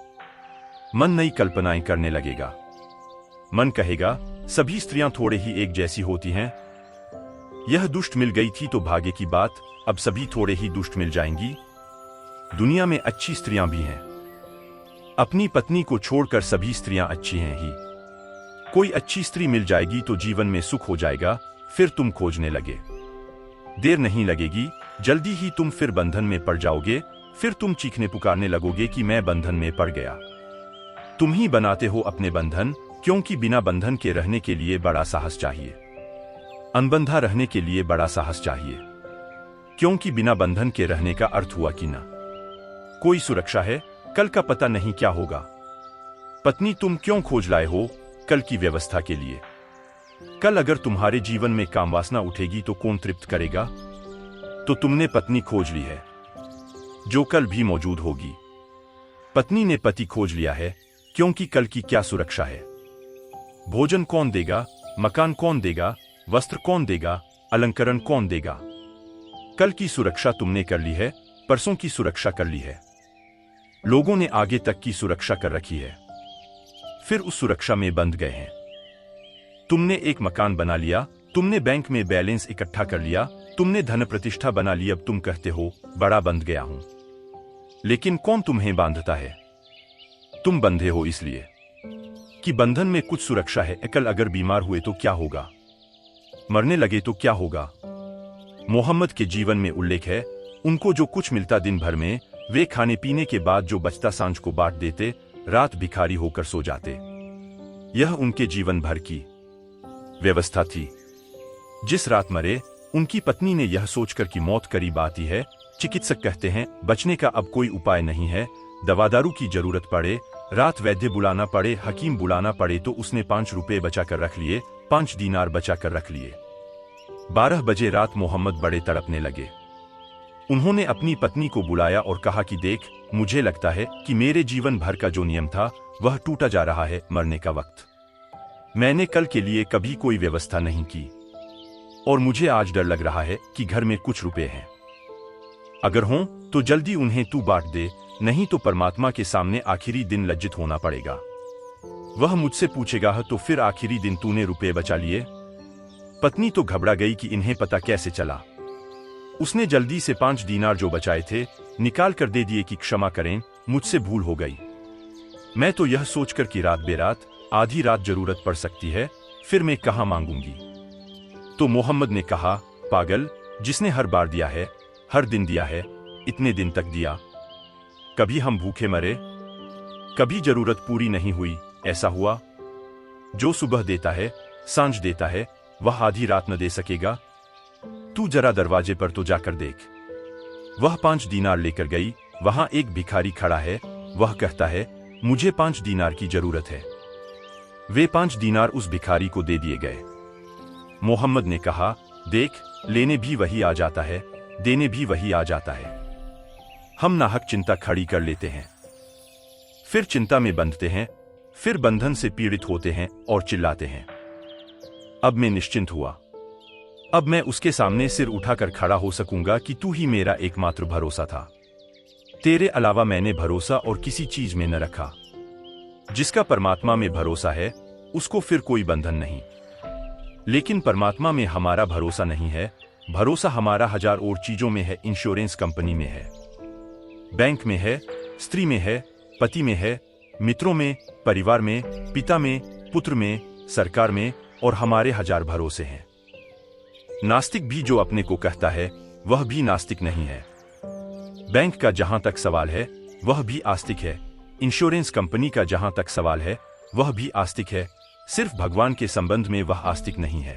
मन नई कल्पनाएं करने लगेगा। मन कहेगा सभी स्त्रियां थोड़े ही एक जैसी होती हैं। यह दुष्ट मिल गई थी तो भाग्य की बात, अब सभी थोड़े ही दुष्ट मिल जाएंगी। दुनिया में अच्छी स्त्रियां भी हैं। अपनी पत्नी को छोड़कर सभी स्त्रियां अच्छी हैं ही। कोई अच्छी स्त्री मिल जाएगी तो जीवन में सुख हो जाएगा, फिर तुम खोजने लगे। देर नहीं लगेगी, जल्दी ही तुम फिर बंधन में पड़ जाओगे। फिर तुम चीखने पुकारने लगोगे कि मैं बंधन में पड़ गया। तुम ही बनाते हो अपने बंधन, क्योंकि बिना बंधन के रहने के लिए बड़ा साहस चाहिए। अनबंधा रहने के लिए बड़ा साहस चाहिए, क्योंकि बिना बंधन के रहने का अर्थ हुआ कि ना कोई सुरक्षा है, कल का पता नहीं क्या होगा। पत्नी तुम क्यों खोज लाए हो? कल की व्यवस्था के लिए। कल अगर तुम्हारे जीवन में काम वासना उठेगी तो कौन तृप्त करेगा? तो तुमने पत्नी खोज ली है जो कल भी मौजूद होगी। पत्नी ने पति खोज लिया है क्योंकि कल की क्या सुरक्षा है? भोजन कौन देगा, मकान कौन देगा, वस्त्र कौन देगा, अलंकरण कौन देगा? कल की सुरक्षा तुमने कर ली है, परसों की सुरक्षा कर ली है। लोगों ने आगे तक की सुरक्षा कर रखी है, फिर उस सुरक्षा में बंध गए हैं। तुमने एक मकान बना लिया, तुमने बैंक में बैलेंस इकट्ठा कर लिया, तुमने धन प्रतिष्ठा बना ली, अब तुम कहते हो बड़ा बंध गया हूं। लेकिन कौन तुम्हें बांधता है? तुम बंधे हो इसलिए कि बंधन में कुछ सुरक्षा है। कल अगर बीमार हुए तो क्या होगा? मरने लगे तो क्या होगा? मोहम्मद के जीवन में उल्लेख है, उनको जो कुछ मिलता दिन भर में, वे खाने पीने के बाद जो बचता सांझ को बांट देते, रात भिखारी होकर सो जाते। यह उनके जीवन भर की व्यवस्था थी। जिस रात मरे, उनकी पत्नी ने यह सोचकर कि मौत करीब आती है, चिकित्सक कहते हैं बचने का अब कोई उपाय नहीं है, दवादारू की जरूरत पड़े, रात वैद्य बुलाना पड़े, हकीम बुलाना पड़े, तो उसने 5 रुपए बचा कर रख लिए, 5 दीनार बचा कर रख लिए। 12 बजे रात मोहम्मद बड़े तड़पने लगे। उन्होंने अपनी पत्नी को बुलाया और कहा कि देख, मुझे लगता है कि मेरे जीवन भर का जो नियम था वह टूटा जा रहा है। मरने का वक्त। मैंने कल के लिए कभी कोई व्यवस्था नहीं की और मुझे आज डर लग रहा है कि घर में कुछ रुपए हैं। अगर हों तो जल्दी उन्हें तू बांट दे, नहीं तो परमात्मा के सामने आखिरी दिन लज्जित होना पड़ेगा। वह मुझसे पूछेगा तो फिर आखिरी दिन तूने रुपए बचा लिए? पत्नी तो घबरा गई कि इन्हें पता कैसे चला। उसने जल्दी से 5 दीनार जो बचाए थे निकाल कर दे दिए कि क्षमा करें, मुझसे भूल हो गई। मैं तो यह सोचकर कि रात बेरात आधी रात जरूरत पड़ सकती है, फिर मैं कहां मांगूंगी? तो मोहम्मद ने कहा, पागल, जिसने हर बार दिया है, हर दिन दिया है, इतने दिन तक दिया, कभी हम भूखे मरे, कभी जरूरत पूरी नहीं हुई, ऐसा हुआ? जो सुबह देता है, सांझ देता है, वह आधी रात न दे सकेगा? तू जरा दरवाजे पर तो जाकर देख। वह 5 दीनार लेकर गई, वहां एक भिखारी खड़ा है, वह कहता है मुझे 5 दीनार की जरूरत है। वे 5 दीनार उस भिखारी को दे दिए गए। मोहम्मद ने कहा, देख, लेने भी वही आ जाता है, देने भी वही आ जाता है। हम नाहक चिंता खड़ी कर लेते हैं, फिर चिंता में बंधते हैं, फिर बंधन से पीड़ित होते हैं और चिल्लाते हैं। अब मैं निश्चिंत हुआ। अब मैं उसके सामने सिर उठाकर खड़ा हो सकूंगा कि तू ही मेरा एकमात्र भरोसा था। तेरे अलावा मैंने भरोसा और किसी चीज में न रखा। जिसका परमात्मा में भरोसा है उसको फिर कोई बंधन नहीं। लेकिन परमात्मा में हमारा भरोसा नहीं है। भरोसा हमारा 1000 और चीजों में है। इंश्योरेंस कंपनी में है, बैंक में है, स्त्री में है, पति में है, मित्रों में, परिवार में, पिता में, पुत्र में, सरकार में, और हमारे 1000 भरोसे हैं। नास्तिक भी जो अपने को कहता है वह भी नास्तिक नहीं है। बैंक का जहां तक सवाल है वह भी आस्तिक है। इंश्योरेंस कंपनी का जहां तक सवाल है वह भी आस्तिक है। सिर्फ भगवान के संबंध में वह आस्तिक नहीं है।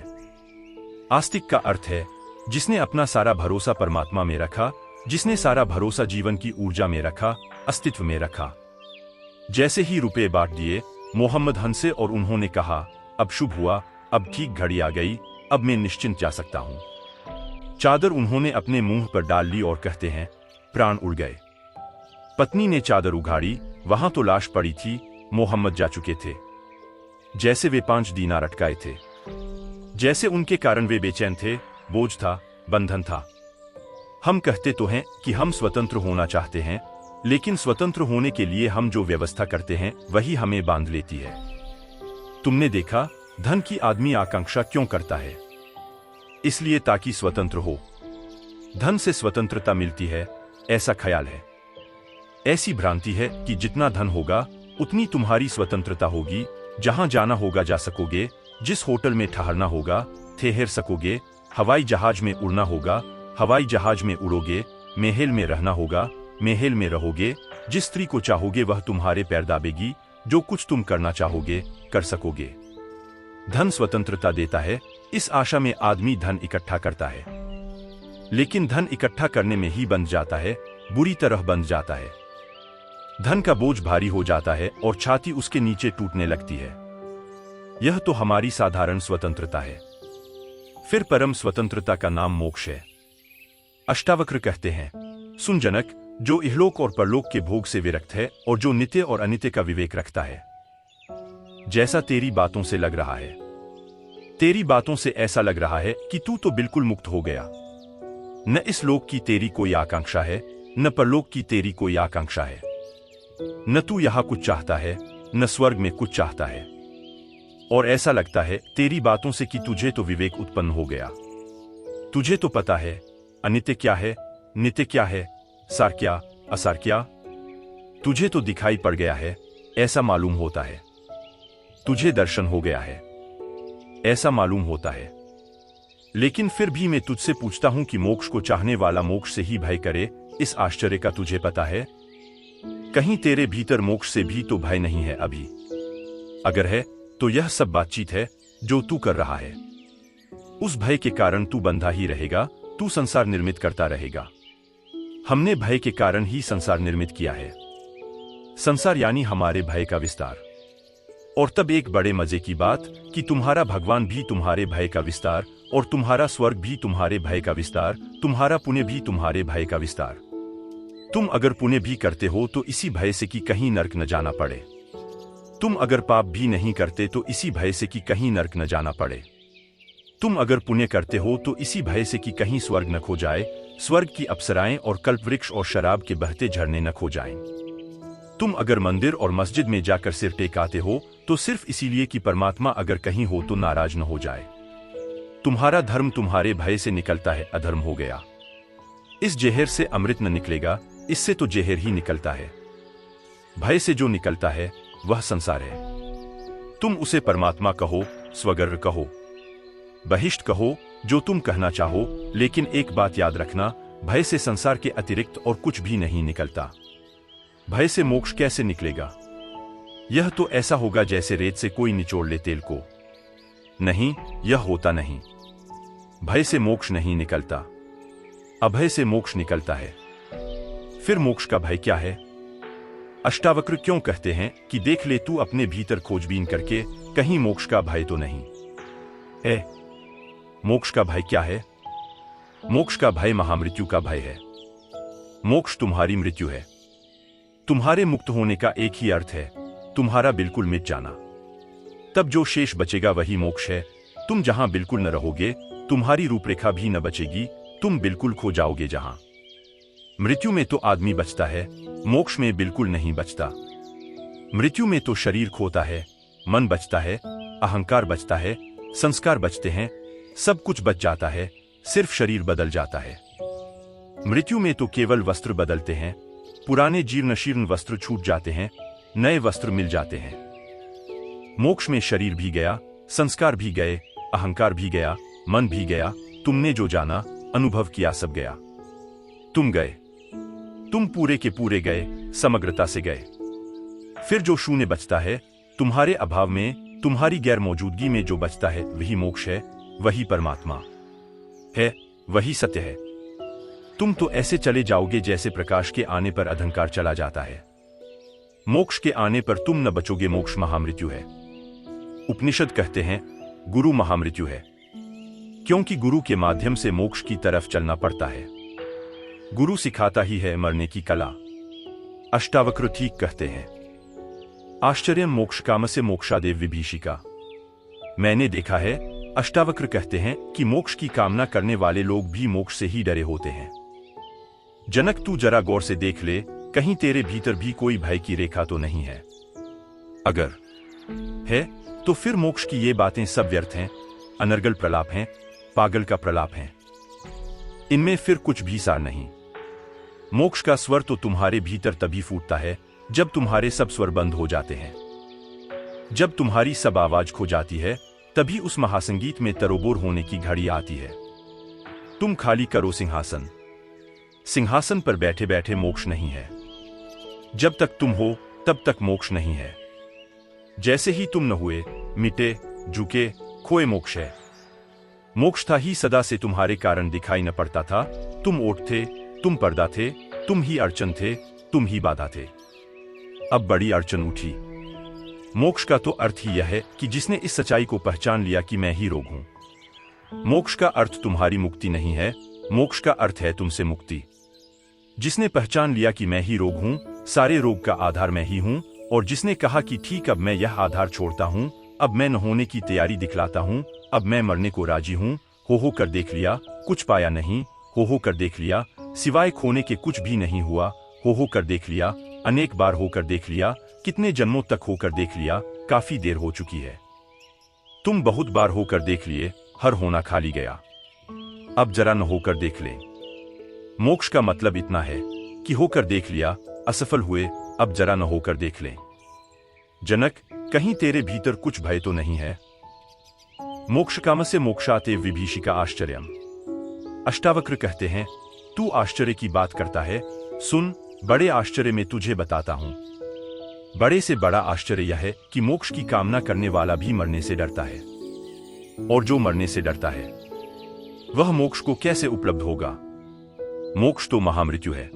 आस्तिक का अर्थ है जिसने अपना सारा भरोसा परमात्मा में रखा, जिसने सारा भरोसा जीवन की ऊर्जा में रखा, अस्तित्व में रखा। जैसे ही रुपए बांट दिए, मोहम्मद हंसे और उन्होंने कहा, अब शुभ हुआ, अब ठीक घड़ी आ गई, अब मैं निश्चिंत जा सकता हूं। चादर उन्होंने अपने मुंह पर डाल ली और कहते हैं, प्राण उड़ गए। पत्नी ने चादर उघाड़ी, वहां तो लाश पड़ी थी, मोहम्मद जा चुके थे। जैसे वे 5 दीनार अटकाए थे, जैसे उनके कारण वे बेचैन थे, बोझ था, बंधन था। हम कहते तो हैं कि हम स्वतंत्र होना चाहते हैं, लेकिन स्वतंत्र होने के लिए हम जो व्यवस्था करते हैं वही हमें बांध लेती है। तुमने देखा धन की आदमी आकांक्षा क्यों करता है? इसलिए ताकि स्वतंत्र हो। धन से स्वतंत्रता मिलती है, ऐसा ख्याल है। ऐसी भ्रांति है कि जितना धन होगा उतनी तुम्हारी स्वतंत्रता होगी। जहां जाना होगा जा सकोगे, जिस होटल में ठहरना होगा ठहर सकोगे, हवाई जहाज में उड़ना होगा हवाई जहाज में उड़ोगे, महल में रहना होगा महल में रहोगे, जिस स्त्री को चाहोगे वह तुम्हारे पैर दाबेगी, जो कुछ तुम करना चाहोगे कर सकोगे। धन स्वतंत्रता देता है, इस आशा में आदमी धन इकट्ठा करता है। लेकिन धन इकट्ठा करने में ही बंध जाता है, बुरी तरह बंध जाता है। धन का बोझ भारी हो जाता है और छाती उसके नीचे टूटने लगती है। यह तो हमारी साधारण स्वतंत्रता है। फिर परम स्वतंत्रता का नाम मोक्ष है। अष्टावक्र कहते हैं, सुन जनक, जो इहलोक और परलोक के भोग से विरक्त है और जो नित्य और अनित्य का विवेक रखता है, जैसा तेरी बातों से लग रहा है, तेरी बातों से ऐसा लग रहा है कि तू तो बिल्कुल मुक्त हो गया। न इस लोक की तेरी कोई आकांक्षा है, न परलोक की तेरी कोई आकांक्षा है। न तू यहां कुछ चाहता है, न स्वर्ग में कुछ चाहता है। और ऐसा लगता है तेरी बातों से कि तुझे तो विवेक उत्पन्न हो गया। तुझे तो पता है अनित्य क्या है, नित्य क्या है, सार क्या, असार क्या। तुझे तो दिखाई पड़ गया है, ऐसा मालूम होता है। तुझे दर्शन हो गया है, ऐसा मालूम होता है। लेकिन फिर भी मैं तुझसे पूछता हूं कि मोक्ष को चाहने वाला मोक्ष से ही भय करे, इस आश्चर्य का तुझे पता है? कहीं तेरे भीतर मोक्ष से भी तो भय नहीं है अभी? अगर है तो यह सब बातचीत है जो तू कर रहा है। उस भय के कारण तू बंधा ही रहेगा, तू संसार निर्मित करता रहेगा। हमने भय के कारण ही संसार निर्मित किया है। संसार यानी हमारे भय का विस्तार। और तब एक बड़े मजे की बात कि तुम्हारा भगवान भी तुम्हारे भय का विस्तार, और तुम्हारा स्वर्ग भी तुम्हारे भय का विस्तार, तुम्हारा पुण्य भी तुम्हारे भय का विस्तार। तुम अगर पुण्य भी करते हो तो इसी भय से कि कहीं नरक न जाना पड़े। तुम अगर पाप भी नहीं करते तो इसी भय से कि कहीं नरक न जाना पड़े। तुम अगर पुण्य करते हो तो इसी भय से कि कहीं स्वर्ग न खो जाए, स्वर्ग की अप्सराएं और कल्पवृक्ष और शराब के बहते झरने न खो जाएं। तुम अगर मंदिर और मस्जिद में जाकर सिर टेकाते हो तो सिर्फ इसीलिए कि परमात्मा अगर कहीं हो तो नाराज न हो जाए। तुम्हारा धर्म तुम्हारे भय से निकलता है अधर्म हो गया। इस जहर से अमृत न निकलेगा, इससे तो जहर ही निकलता है। भय से जो निकलता है वह संसार है। तुम उसे परमात्मा कहो, स्वगर्व कहो, बहिष्ट कहो, जो तुम कहना चाहो, लेकिन एक बात याद रखना, भय से संसार के अतिरिक्त और कुछ भी नहीं निकलता। भय से मोक्ष कैसे निकलेगा? यह तो ऐसा होगा जैसे रेत से कोई निचोड़ ले तेल को। नहीं, यह होता नहीं। भय से मोक्ष नहीं निकलता, अभय से मोक्ष निकलता है। फिर मोक्ष का भय क्या है? अष्टावक्र क्यों कहते हैं कि देख ले तू अपने भीतर खोजबीन करके, कहीं मोक्ष का भय तो नहीं है। मोक्ष का भय क्या है? मोक्ष का भय महामृत्यु का भय है। मोक्ष तुम्हारी मृत्यु है। तुम्हारे मुक्त होने का एक ही अर्थ है, तुम्हारा बिल्कुल मिट जाना। तब जो शेष बचेगा वही मोक्ष है। तुम जहां बिल्कुल न रहोगे, तुम्हारी रूपरेखा भी न बचेगी, तुम बिल्कुल खो जाओगे जहां। मृत्यु में तो आदमी बचता है, मोक्ष में बिल्कुल नहीं बचता। मृत्यु में तो शरीर खोता है, मन बचता है, अहंकार बचता है, संस्कार बचते हैं, सब कुछ बच जाता है, सिर्फ शरीर बदल जाता है। मृत्यु में तो केवल वस्त्र बदलते हैं, पुराने जीर्ण शीर्ण वस्त्र छूट जाते हैं, नए वस्त्र मिल जाते हैं। मोक्ष में शरीर भी गया, संस्कार भी गए, अहंकार भी गया, मन भी गया, तुमने जो जाना, अनुभव किया सब गया। तुम गए, तुम पूरे के पूरे गए, समग्रता से गए। फिर जो शून्य बचता है, तुम्हारे अभाव में, तुम्हारी गैर मौजूदगी में जो बचता है वही मोक्ष है, वही परमात्मा है, वही सत्य है। तुम तो ऐसे चले जाओगे जैसे प्रकाश के आने पर अंधकार चला जाता है। मोक्ष के आने पर तुम न बचोगे, मोक्ष महामृत्यु है। उपनिषद कहते हैं गुरु महामृत्यु है, क्योंकि गुरु के माध्यम से मोक्ष की तरफ चलना पड़ता है। गुरु सिखाता ही है मरने की कला। अष्टावक्र ठीक कहते हैं, आश्चर्य मोक्ष काम से मोक्षादेव विभीषिका। मैंने देखा है, अष्टावक्र कहते हैं कि मोक्ष की कामना करने वाले लोग भी मोक्ष से ही डरे होते हैं। जनक तू जरा गौर से देख ले, कहीं तेरे भीतर भी कोई भय की रेखा तो नहीं है? अगर है तो फिर मोक्ष की ये बातें सब व्यर्थ हैं, अनर्गल प्रलाप हैं, पागल का प्रलाप हैं। इनमें फिर कुछ भी सार नहीं। मोक्ष का स्वर तो तुम्हारे भीतर तभी फूटता है जब तुम्हारे सब स्वर बंद हो जाते हैं। जब तुम्हारी सब आवाज खो जाती है, तभी उस महासंगीत में तरोबोर होने की घड़ी आती है। तुम खाली करो सिंहासन। सिंहासन पर बैठे बैठे मोक्ष नहीं है। जब तक तुम हो तब तक मोक्ष नहीं है। जैसे ही तुम न हुए, मिटे, झुके, खोए मोक्ष है। मोक्ष था ही सदा से तुम्हारे कारण दिखाई न पड़ता था। तुम ओट थे, तुम पर्दा थे, तुम ही अड़चन थे, तुम ही बाधा थे। अब बड़ी अड़चन उठी। मोक्ष का तो अर्थ ही यह है कि जिसने इस सच्चाई को पहचान लिया कि मैं ही रोग हूं। मोक्ष का अर्थ तुम्हारी मुक्ति नहीं है, मोक्ष का अर्थ है तुमसे मुक्ति। जिसने पहचान लिया कि मैं ही रोग हूं, सारे रोग का आधार मैं ही हूं, और जिसने कहा कि ठीक अब मैं यह आधार छोड़ता हूं, अब मैं न होने की तैयारी दिखलाता हूं, अब मैं मरने को राजी हूं, हो कर देख लिया, कुछ पाया नहीं, हो कर देख लिया, सिवाय खोने के कुछ भी नहीं हुआ, हो कर देख लिया, अनेक बार होकर देख लिया, कितने जन्मों तक होकर देख लिया, काफी देर हो चुकी है। तुम बहुत बार होकर देख लिए, हर होना खाली गया, अब जरा न होकर देख ले। मोक्ष का मतलब इतना है कि होकर देख लिया, असफल हुए, अब जरा न होकर देख ले। जनक, कहीं तेरे भीतर कुछ भय तो नहीं है? मोक्ष कामस्य मोक्षाते विभीषिका आश्चर्यम। अष्टावक्र कहते हैं, तू आश्चर्य की बात करता है, सुन, बड़े आश्चर्य में तुझे बताता हूं। बड़े से बड़ा आश्चर्य यह है कि मोक्ष की कामना करने वाला भी मरने से डरता है, और जो मरने से डरता है वह मोक्ष को कैसे उपलब्ध होगा? मोक्ष तो महामृत्यु है।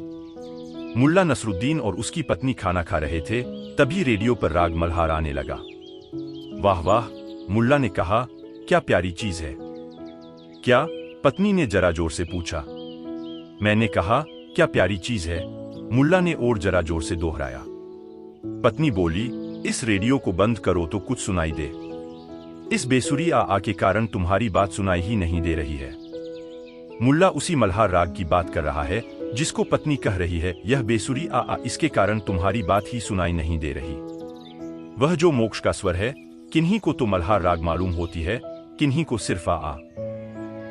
मुल्ला नसरुद्दीन और उसकी पत्नी खाना खा रहे थे, तभी रेडियो पर राग मल्हार आने लगा। वाह वाह, मुल्ला ने कहा, क्या प्यारी चीज है। क्या? पत्नी ने जरा जोर से पूछा। मैंने कहा, क्या प्यारी चीज है, मुल्ला ने और जरा जोर से दोहराया। पत्नी बोली, इस रेडियो को बंद करो तो कुछ सुनाई दे। इस बेसुरी आ के कारण तुम्हारी बात सुनाई ही नहीं दे रही है। मुल्ला उसी मल्हार राग की बात कर रहा है जिसको पत्नी कह रही है, यह बेसुरी आ इसके कारण तुम्हारी बात ही सुनाई नहीं दे रही। वह जो मोक्ष का स्वर है, किन्हीं को तो मल्हार राग मालूम होती है, किन्हीं को सिर्फ आ।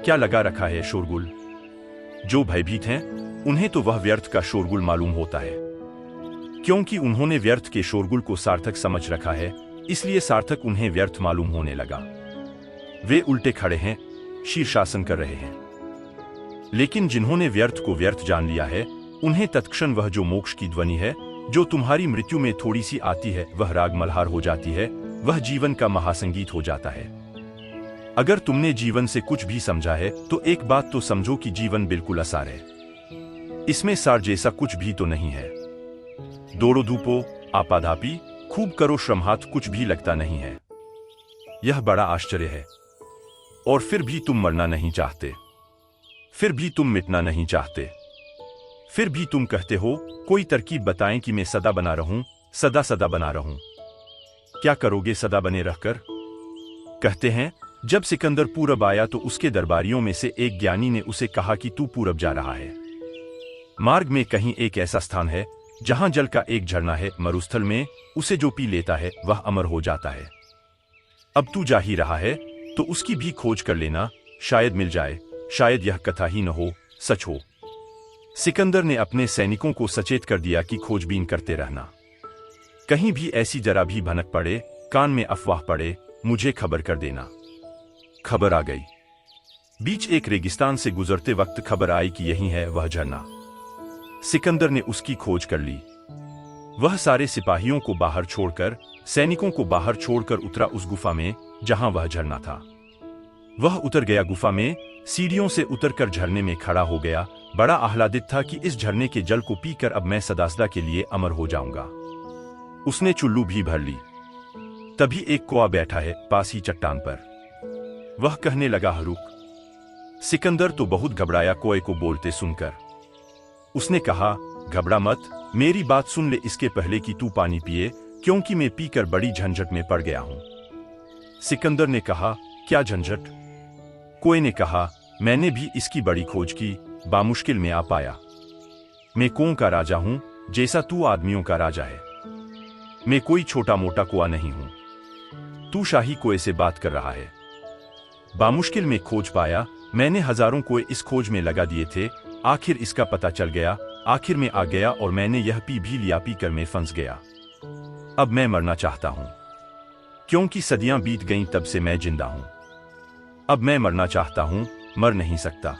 क्या लगा रखा है शोरगुल? जो भयभीत हैं, उन्हें तो वह व्यर्थ का शोरगुल मालूम होता है, क्योंकि उन्होंने व्यर्थ के शोरगुल को सार्थक समझ रखा है, इसलिए सार्थक उन्हें व्यर्थ मालूम होने लगा। वे उल्टे खड़े हैं, शीर्षासन कर रहे हैं। लेकिन जिन्होंने व्यर्थ को व्यर्थ जान लिया है, उन्हें तत्क्षण वह जो मोक्ष की ध्वनि है, जो तुम्हारी मृत्यु में थोड़ी सी आती है, वह राग मल्हार हो जाती है, वह जीवन का महासंगीत हो जाता है। अगर तुमने जीवन से कुछ भी समझा है, तो एक बात तो समझो कि जीवन बिल्कुल असार है। इसमें सार जैसा कुछ भी तो नहीं है। दौड़ो धूपो, आपाधापी, खूब करो श्रमहात, कुछ भी लगता नहीं है। यह बड़ा आश्चर्य है। और फिर भी तुम मरना नहीं चाहते, फिर भी तुम मिटना नहीं चाहते, फिर भी तुम कहते हो, कोई तरकीब बताएं कि मैं सदा बना रहूं, सदा सदा बना रहूं। क्या करोगे सदा बने रहकर? कहते हैं, जब सिकंदर पूरब आया तो उसके दरबारियों में से एक ज्ञानी ने उसे कहा कि तू पूरब जा रहा है। मार्ग में कहीं एक ऐसा स्थान है जहां जल का एक झरना है, मरुस्थल में, उसे जो पी लेता है वह अमर हो जाता है। अब तू जा ही रहा है तो उसकी भी खोज कर लेना, शायद मिल जाए, शायद यह कथा ही न हो, सच हो। सिकंदर ने अपने सैनिकों को सचेत कर दिया कि खोजबीन करते रहना। कहीं भी ऐसी जरा भी भनक पड़े, कान में अफवाह पड़े, मुझे खबर कर देना। खबर आ गई। बीच एक रेगिस्तान से गुजरते वक्त खबर आई कि यही है वह झरना। सिकंदर ने उसकी खोज कर ली। वह सारे सिपाहियों को बाहर छोड़कर, सैनिकों को बाहर छोड़कर उतरा उस गुफा में जहां वह झरना था। वह उतर गया गुफा में, सीढ़ियों से उतरकर झरने में खड़ा हो गया। बड़ा आह्लादित था कि इस झरने के जल को पीकर अब मैं सदासदा के लिए अमर हो जाऊंगा। उसने चुल्लू भी भर ली। तभी एक कौआ बैठा है पास ही चट्टान पर। वह कहने लगा, रुक। सिकंदर तो बहुत घबराया कौए को बोलते सुनकर। उसने कहा, घबरा मत, मेरी बात सुन ले इसके पहले कि तू पानी पिए, क्योंकि मैं पीकर बड़ी झंझट में पड़ गया हूं। सिकंदर ने कहा, क्या झंझट? कौए ने कहा, मैंने भी इसकी बड़ी खोज की, बामुश्किल में आ पाया। मैं कौओं का राजा हूं, जैसा तू आदमियों का राजा है। मैं कोई छोटा मोटा कौआ नहीं हूं। तू शाही कौए से बात कर रहा है। बामुश्किल में खोज पाया, मैंने हजारों कौए इस खोज में लगा दिए थे, आखिर इसका पता चल गया, आखिर में आ गया और मैंने यह पी भी लिया, पीकर मैं फंस गया। अब मैं मरना चाहता हूं, क्योंकि सदियां बीत गईं तब से मैं जिंदा हूं। अब मैं मरना चाहता हूं, मर नहीं सकता।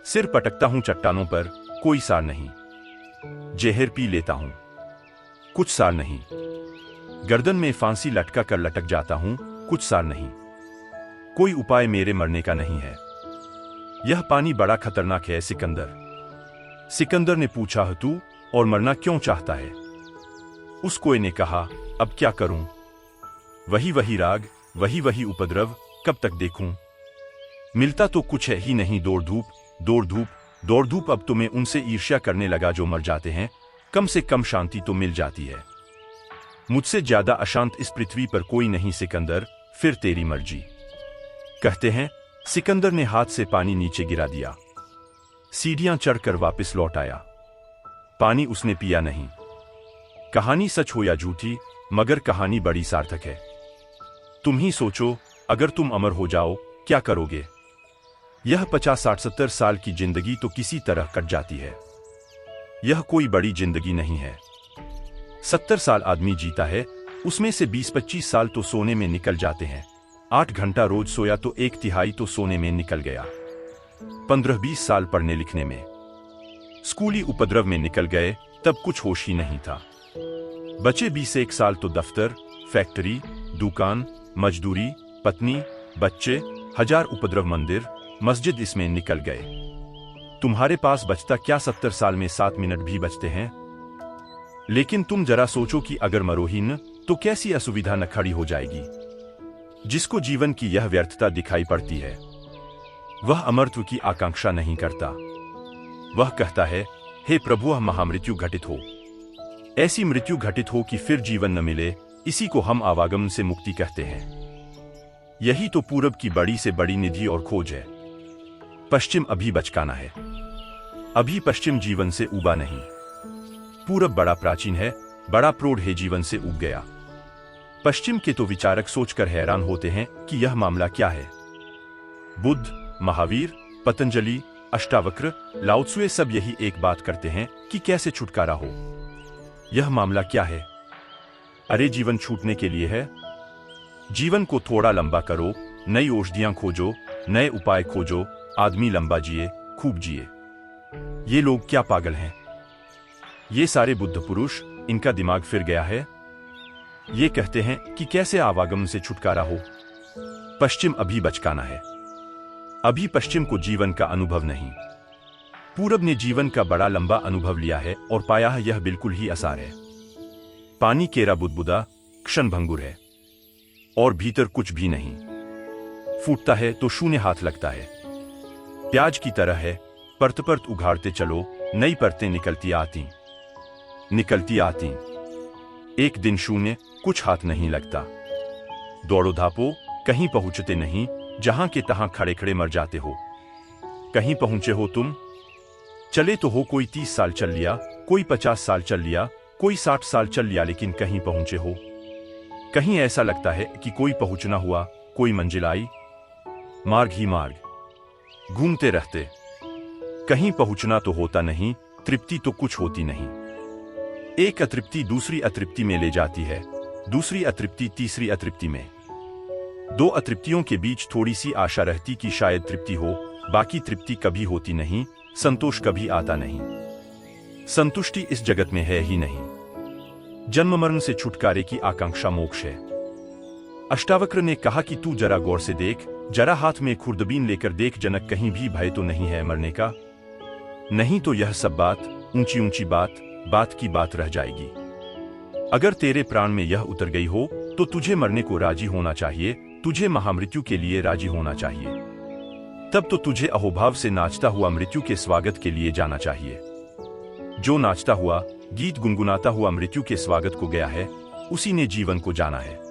सिर पटकता हूं चट्टानों पर, कोई सार नहीं। जहर पी लेता हूं, कुछ सार नहीं। गर्दन में फांसी लटका कर लटक जाता हूं, कुछ सार नहीं। कोई उपाय मेरे मरने का नहीं है। यह पानी बड़ा खतरनाक है सिकंदर। सिकंदर ने पूछा, तू और मरना क्यों चाहता है? उस कौए ने कहा, अब क्या करूं, वही वही राग, वही वही उपद्रव, कब तक देखूं? मिलता तो कुछ है ही नहीं। दौड़ धूप, दौड़ धूप, दौड़ धूप। अब तो मैं उनसे ईर्ष्या करने लगा जो मर जाते हैं। कम से कम शांति तो मिल जाती है। मुझसे ज्यादा अशांत इस पृथ्वी पर कोई नहीं सिकंदर, फिर तेरी मर्जी। कहते हैं सिकंदर ने हाथ से पानी नीचे गिरा दिया, सीढ़ियां चढ़कर वापस लौट आया। पानी उसने पिया नहीं। कहानी सच हो या झूठी, मगर कहानी बड़ी सार्थक है। तुम ही सोचो, अगर तुम अमर हो जाओ, क्या करोगे? यह 50, 60, 70 साल की जिंदगी तो किसी तरह कट जाती है। यह कोई बड़ी जिंदगी नहीं है। 70 साल आदमी जीता है, उसमें से 20-25 साल तो सोने में निकल जाते हैं। 8 घंटा रोज सोया तो 1/3 तो सोने में निकल गया। 15-20 साल पढ़ने लिखने में, स्कूली उपद्रव में निकल गए, तब कुछ होश ही नहीं था। बचे 20-1 साल तो दफ्तर, फैक्ट्री, दुकान, मजदूरी, पत्नी, बच्चे, 1000 उपद्रव, मंदिर, मस्जिद, इसमें निकल गए। तुम्हारे पास बचता क्या? 70 साल में 7 मिनट भी बचते हैं। लेकिन तुम जरा सोचो कि अगर मरो ही न, तो कैसी असुविधा न खड़ी हो जाएगी। जिसको जीवन की यह व्यर्थता दिखाई पड़ती है, वह अमरत्व की आकांक्षा नहीं करता। वह कहता है, हे प्रभु, वह महामृत्यु घटित हो। ऐसी मृत्यु घटित हो कि फिर जीवन न मिले, इसी को हम आवागमन से मुक्ति कहते हैं। यही तो पूरब की बड़ी से बड़ी निधि और खोज है। पश्चिम अभी बचकाना है। अभी पश्चिम जीवन से उबा नहीं। पूरब बड़ा प्राचीन है, बड़ा प्रौढ़ है, जीवन से उब गया। पश्चिम के तो विचारक सोचकर हैरान होते हैं कि यह मामला क्या है। बुद्ध, महावीर, पतंजलि, अष्टावक्र, लाओ त्सु सब यही एक बात करते हैं कि कैसे छुटकारा हो। यह मामला क्या है? अरे जीवन छूटने के लिए है। जीवन को थोड़ा लंबा करो, नई औषधियां खोजो, नए उपाय खोजो, आदमी लंबा जिए, खूब जिए। ये लोग क्या पागल हैं? ये सारे बुद्ध पुरुष, इनका दिमाग फिर गया है। ये कहते हैं कि कैसे आवागमन से छुटकारा हो। पश्चिम अभी बचकाना है। अभी पश्चिम को जीवन का अनुभव नहीं। पूरब ने जीवन का बड़ा लंबा अनुभव लिया है और पाया है यह बिल्कुल ही आसार है। पानी केरा बुदबुदा, क्षणभंगुर है और भीतर कुछ भी नहीं। फूटता है तो शून्य हाथ लगता है। प्याज की तरह है, परत परत उघाड़ते चलो, नई परतें निकलती आती, निकलती आती। एक दिन शून्य, कुछ हाथ नहीं लगता। दौड़ो धापो, कहीं पहुंचते नहीं, जहां के तहां खड़े खड़े मर जाते हो। कहीं पहुंचे हो तुम? चले तो हो, कोई 30 साल चल लिया, कोई 50 साल चल लिया, कोई 60 साल चल लिया, लेकिन कहीं पहुंचे हो? कहीं ऐसा लगता है कि कोई पहुंचना हुआ, कोई मंजिल आई। मार्ग ही मार्ग, घूमते रहते। कहीं पहुंचना तो होता नहीं, तृप्ति तो कुछ होती नहीं। एक अतृप्ति दूसरी अतृप्ति में ले जाती है, दूसरी अतृप्ति तीसरी अतृप्ति में। 2 अतृप्तियों के बीच थोड़ी सी आशा रहती कि शायद तृप्ति हो, बाकी तृप्ति कभी होती नहीं, संतोष कभी आता नहीं। संतुष्टि इस जगत में है ही नहीं। जन्म मरण से छुटकारे की आकांक्षा मोक्ष है। अष्टावक्र ने कहा कि तू जरा गौर से देख, जरा हाथ में खुर्दबीन लेकर देख, जनक कहीं भी भय तो नहीं है मरने का? नहीं तो यह सब बात, ऊंची ऊंची बात, बात की बात रह जाएगी। अगर तेरे प्राण में यह उतर गई हो, तो तुझे मरने को राजी होना चाहिए, तुझे महामृत्यु के लिए राजी होना चाहिए। तब तो तुझे अहोभाव से नाचता हुआ मृत्यु के स्वागत के लिए जाना चाहिए। जो नाचता हुआ, गीत गुनगुनाता हुआ मृत्यु के स्वागत को गया है, उसी ने जीवन को जाना है।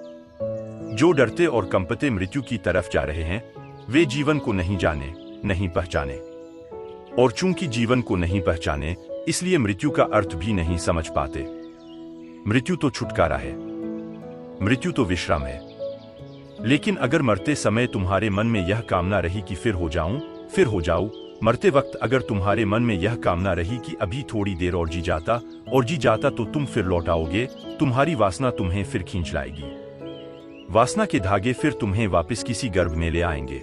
जो डरते और कंपते मृत्यु की तरफ जा रहे हैं, वे जीवन को नहीं जाने, नहीं पहचाने। और चूंकि जीवन को नहीं पहचाने, इसलिए मृत्यु का अर्थ भी नहीं समझ पाते। मृत्यु तो छुटकारा है, मृत्यु तो विश्राम है। लेकिन अगर मरते समय तुम्हारे मन में यह कामना रही कि फिर हो जाऊं, फिर हो जाऊं, मरते वक्त अगर तुम्हारे मन में यह कामना रही कि अभी थोड़ी देर और जी जाता, और जी जाता, तो तुम फिर लौट आओगे, तुम्हारी वासना तुम्हें फिर खींच लाएगी। वासना के धागे फिर तुम्हें वापस किसी गर्भ में ले आएंगे।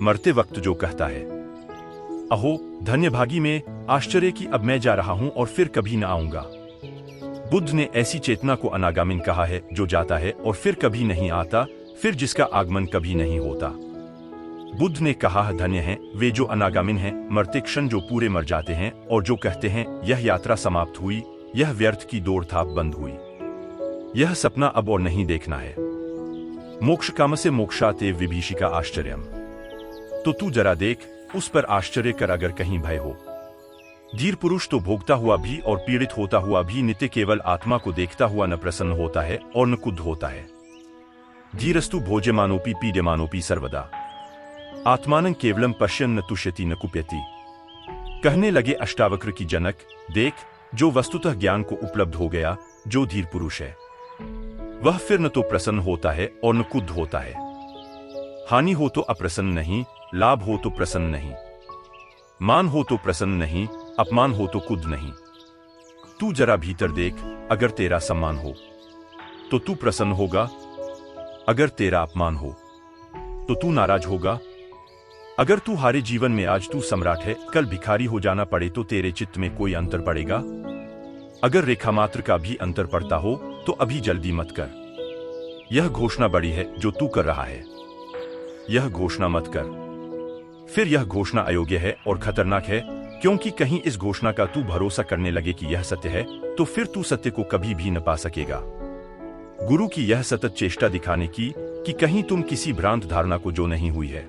मरते वक्त जो कहता है, अहो धन्यभागी में, आश्चर्य कि अब मैं जा रहा हूं और फिर कभी न आऊंगा। बुद्ध ने ऐसी चेतना को अनागामिन कहा है, जो जाता है और फिर कभी नहीं आता, फिर जिसका आगमन कभी नहीं होता। बुद्ध ने कहा, धन्य हैं वे जो अनागामिन हैं, मरते क्षण जो पूरे मर जाते हैं और जो कहते हैं यह यात्रा समाप्त हुई, यह व्यर्थ की दौड़ थाप बंद हुई, यह सपना अब और नहीं देखना है। मोक्ष काम से मोक्षाते विभीषिका आश्चर्यम। तो तू जरा देख, उस पर आश्चर्य कर अगर कहीं भय हो। धीर पुरुष तो भोगता हुआ भी और पीड़ित होता हुआ भी नित्य केवल आत्मा को देखता हुआ न प्रसन्न होता है और न कुद्ध होता है। धीरस्तु भोज्यमानोपि पीड्यमानोपि सर्वदा आत्मानं केवलम पश्यन् न तुष्यति न कुप्यति। कहने लगे अष्टावक्र की जनक, देख, जो वस्तुतः ज्ञान को उपलब्ध हो गया, जो धीर पुरुष है, वह फिर न तो प्रसन्न होता है और न कुद्ध होता है। हानि हो तो अप्रसन्न नहीं, लाभ हो तो प्रसन्न नहीं, मान हो तो प्रसन्न नहीं, अपमान हो तो कुद्ध नहीं। तू जरा भीतर देख, अगर तेरा सम्मान हो तो तू प्रसन्न होगा, अगर तेरा अपमान हो तो तू नाराज होगा। अगर तू हारे जीवन में आज तू सम्राट है, कल भिखारी हो जाना पड़े तो तेरे चित्त में कोई अंतर पड़ेगा? अगर रेखा मात्र का भी अंतर पड़ता हो तो अभी जल्दी मत कर। यह घोषणा बड़ी है जो तू कर रहा है, यह घोषणा मत कर। फिर यह घोषणा अयोग्य है और खतरनाक है, क्योंकि कहीं इस घोषणा का तू भरोसा करने लगे कि यह सत्य है, तो फिर तू सत्य को कभी भी न पा सकेगा। गुरु की यह सतत चेष्टा दिखाने की कि कहीं तुम किसी भ्रांत धारणा को जो नहीं हुई है,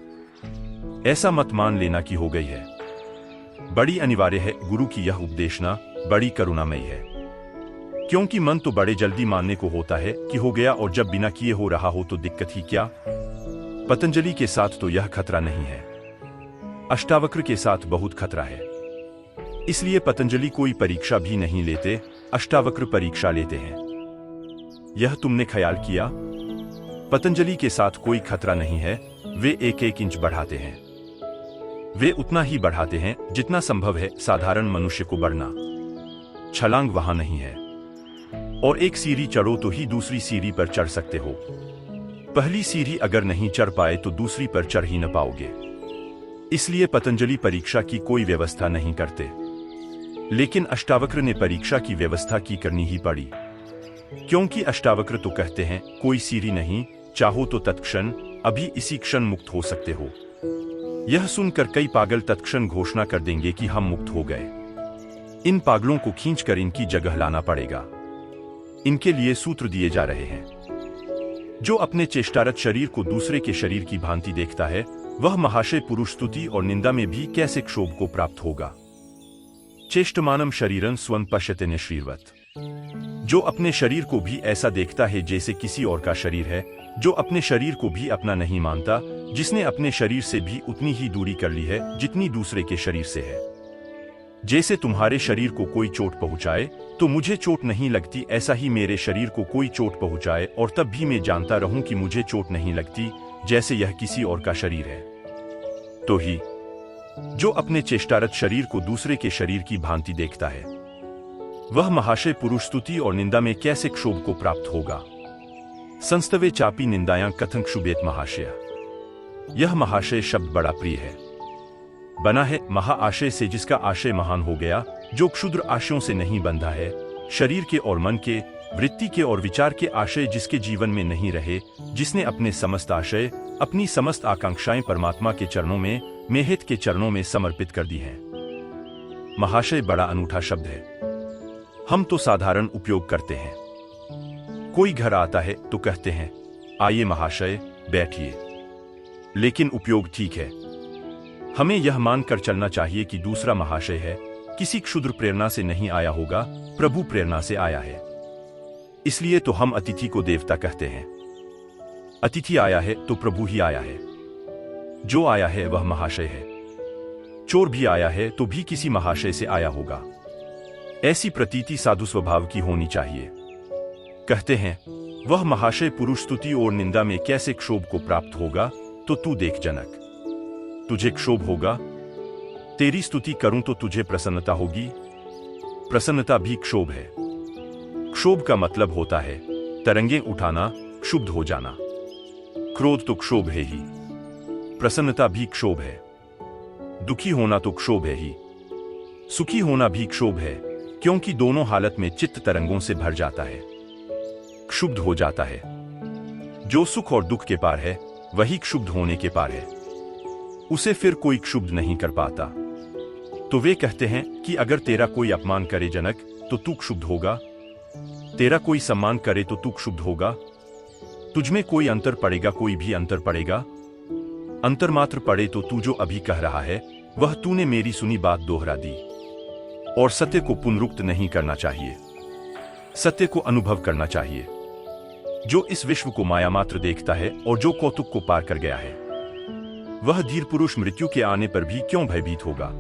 ऐसा मत मान लेना कि हो गई है। बड़ी अनिवार्य है गुरु की यह उपदेशना, बड़ी करुणामयी है, क्योंकि मन तो बड़े जल्दी मानने को होता है कि हो गया, और जब बिना किए हो रहा हो तो दिक्कत ही क्या। पतंजलि के साथ तो यह खतरा नहीं है, अष्टावक्र के साथ बहुत खतरा है। इसलिए पतंजलि कोई परीक्षा भी नहीं लेते, अष्टावक्र परीक्षा लेते हैं। यह तुमने ख्याल किया? पतंजलि के साथ कोई खतरा नहीं है, वे एक एक इंच बढ़ाते हैं। वे उतना ही बढ़ाते हैं जितना संभव है साधारण मनुष्य को बढ़ना। छलांग वहां नहीं है, और एक सीढ़ी चढ़ो तो ही दूसरी सीढ़ी पर चढ़ सकते हो। पहली सीढ़ी अगर नहीं चढ़ पाए तो दूसरी पर चढ़ ही न पाओगे। इसलिए पतंजलि परीक्षा की कोई व्यवस्था नहीं करते, लेकिन अष्टावक्र ने परीक्षा की व्यवस्था की करनी ही पड़ी, क्योंकि अष्टावक्र तो कहते हैं कोई सीढ़ी नहीं, चाहो तो तत्क्षण अभी इसी क्षण मुक्त हो सकते हो। यह सुनकर कई पागल तत्क्षण घोषणा कर देंगे कि हम मुक्त हो गए। इन पागलों को खींचकर इनकी जगह लाना पड़ेगा। इनके लिए सूत्र दिए जा रहे हैं। जो अपने चेष्टारत शरीर को दूसरे के शरीर की भांति देखता है, वह महाशय पुरुष स्तुति और निंदा में भी कैसे क्षोभ को प्राप्त होगा। चेष्टमानम शरीरं स्वं पश्यते निश्रीर्वत। जो अपने शरीर को भी ऐसा देखता है जैसे किसी और का शरीर है, जो अपने शरीर को भी अपना नहीं मानता, जिसने अपने शरीर से भी उतनी ही दूरी कर ली है जितनी दूसरे के शरीर से है। जैसे तुम्हारे शरीर को कोई चोट पहुंचाए तो मुझे चोट नहीं लगती, ऐसा ही मेरे शरीर को कोई चोट पहुंचाए और तब भी मैं जानता रहूं कि मुझे चोट नहीं लगती, जैसे यह किसी और का शरीर है। तो ही जो अपने चेष्टारत शरीर को दूसरे के शरीर की भांति देखता है, वह महाशय पुरुष स्तुति और निंदा में कैसे क्षोभ को प्राप्त होगा। संस्तवे चापी निंदायां कथं क्षुभेत महाशय। यह महाशय शब्द बड़ा प्रिय है, बना है महा आशय से, जिसका आशय महान हो गया, जो क्षुद्र आशयों से नहीं बंधा है, शरीर के और मन के, वृत्ति के और विचार के आशय जिसके जीवन में नहीं रहे, जिसने अपने समस्त आशय, अपनी समस्त आकांक्षाएं परमात्मा के चरणों में, मेहित के चरणों में समर्पित कर दी हैं। महाशय बड़ा अनूठा शब्द है, हम तो साधारण उपयोग करते हैं। कोई घर आता है तो कहते हैं आइए महाशय बैठिए, लेकिन उपयोग ठीक है। हमें यह मानकर चलना चाहिए कि दूसरा महाशय है, किसी क्षुद्र प्रेरणा से नहीं आया होगा, प्रभु प्रेरणा से आया है। इसलिए तो हम अतिथि को देवता कहते हैं। अतिथि आया है तो प्रभु ही आया है। जो आया है वह महाशय है। चोर भी आया है तो भी किसी महाशय से आया होगा। ऐसी प्रतीति साधु स्वभाव की होनी चाहिए। कहते हैं वह महाशय पुरुष स्तुति और निंदा में कैसे क्षोभ को प्राप्त होगा, तो तू देख जनक, तुझे क्षोभ होगा। तेरी स्तुति करूं तो तुझे प्रसन्नता होगी। प्रसन्नता भी क्षोभ है। क्षोभ का मतलब होता है तरंगे उठाना, क्षुब्ध हो जाना। क्रोध तो क्षोभ है ही, प्रसन्नता भी क्षोभ है। दुखी होना तो क्षोभ है ही, सुखी होना भी क्षोभ है, क्योंकि दोनों हालत में चित्त तरंगों से भर जाता है, क्षुब्ध हो जाता है। जो सुख और दुख के पार है वही क्षुब्ध होने के पार है, उसे फिर कोई क्षुब्ध नहीं कर पाता। तो वे कहते हैं कि अगर तेरा कोई अपमान करे जनक तो तू क्षुब्ध होगा, तेरा कोई सम्मान करे तो तू क्षुब्ध होगा। तुझमें कोई अंतर पड़ेगा, कोई भी अंतर पड़ेगा? अंतर मात्र पड़े तो तू जो अभी कह रहा है वह तूने मेरी सुनी बात दोहरा दी। और सत्य को पुनरुक्त नहीं करना चाहिए, सत्य को अनुभव करना चाहिए। जो इस विश्व को माया मात्र देखता है और जो कौतुक को पार कर गया है, वह धीर पुरुष मृत्यु के आने पर भी क्यों भयभीत होगा?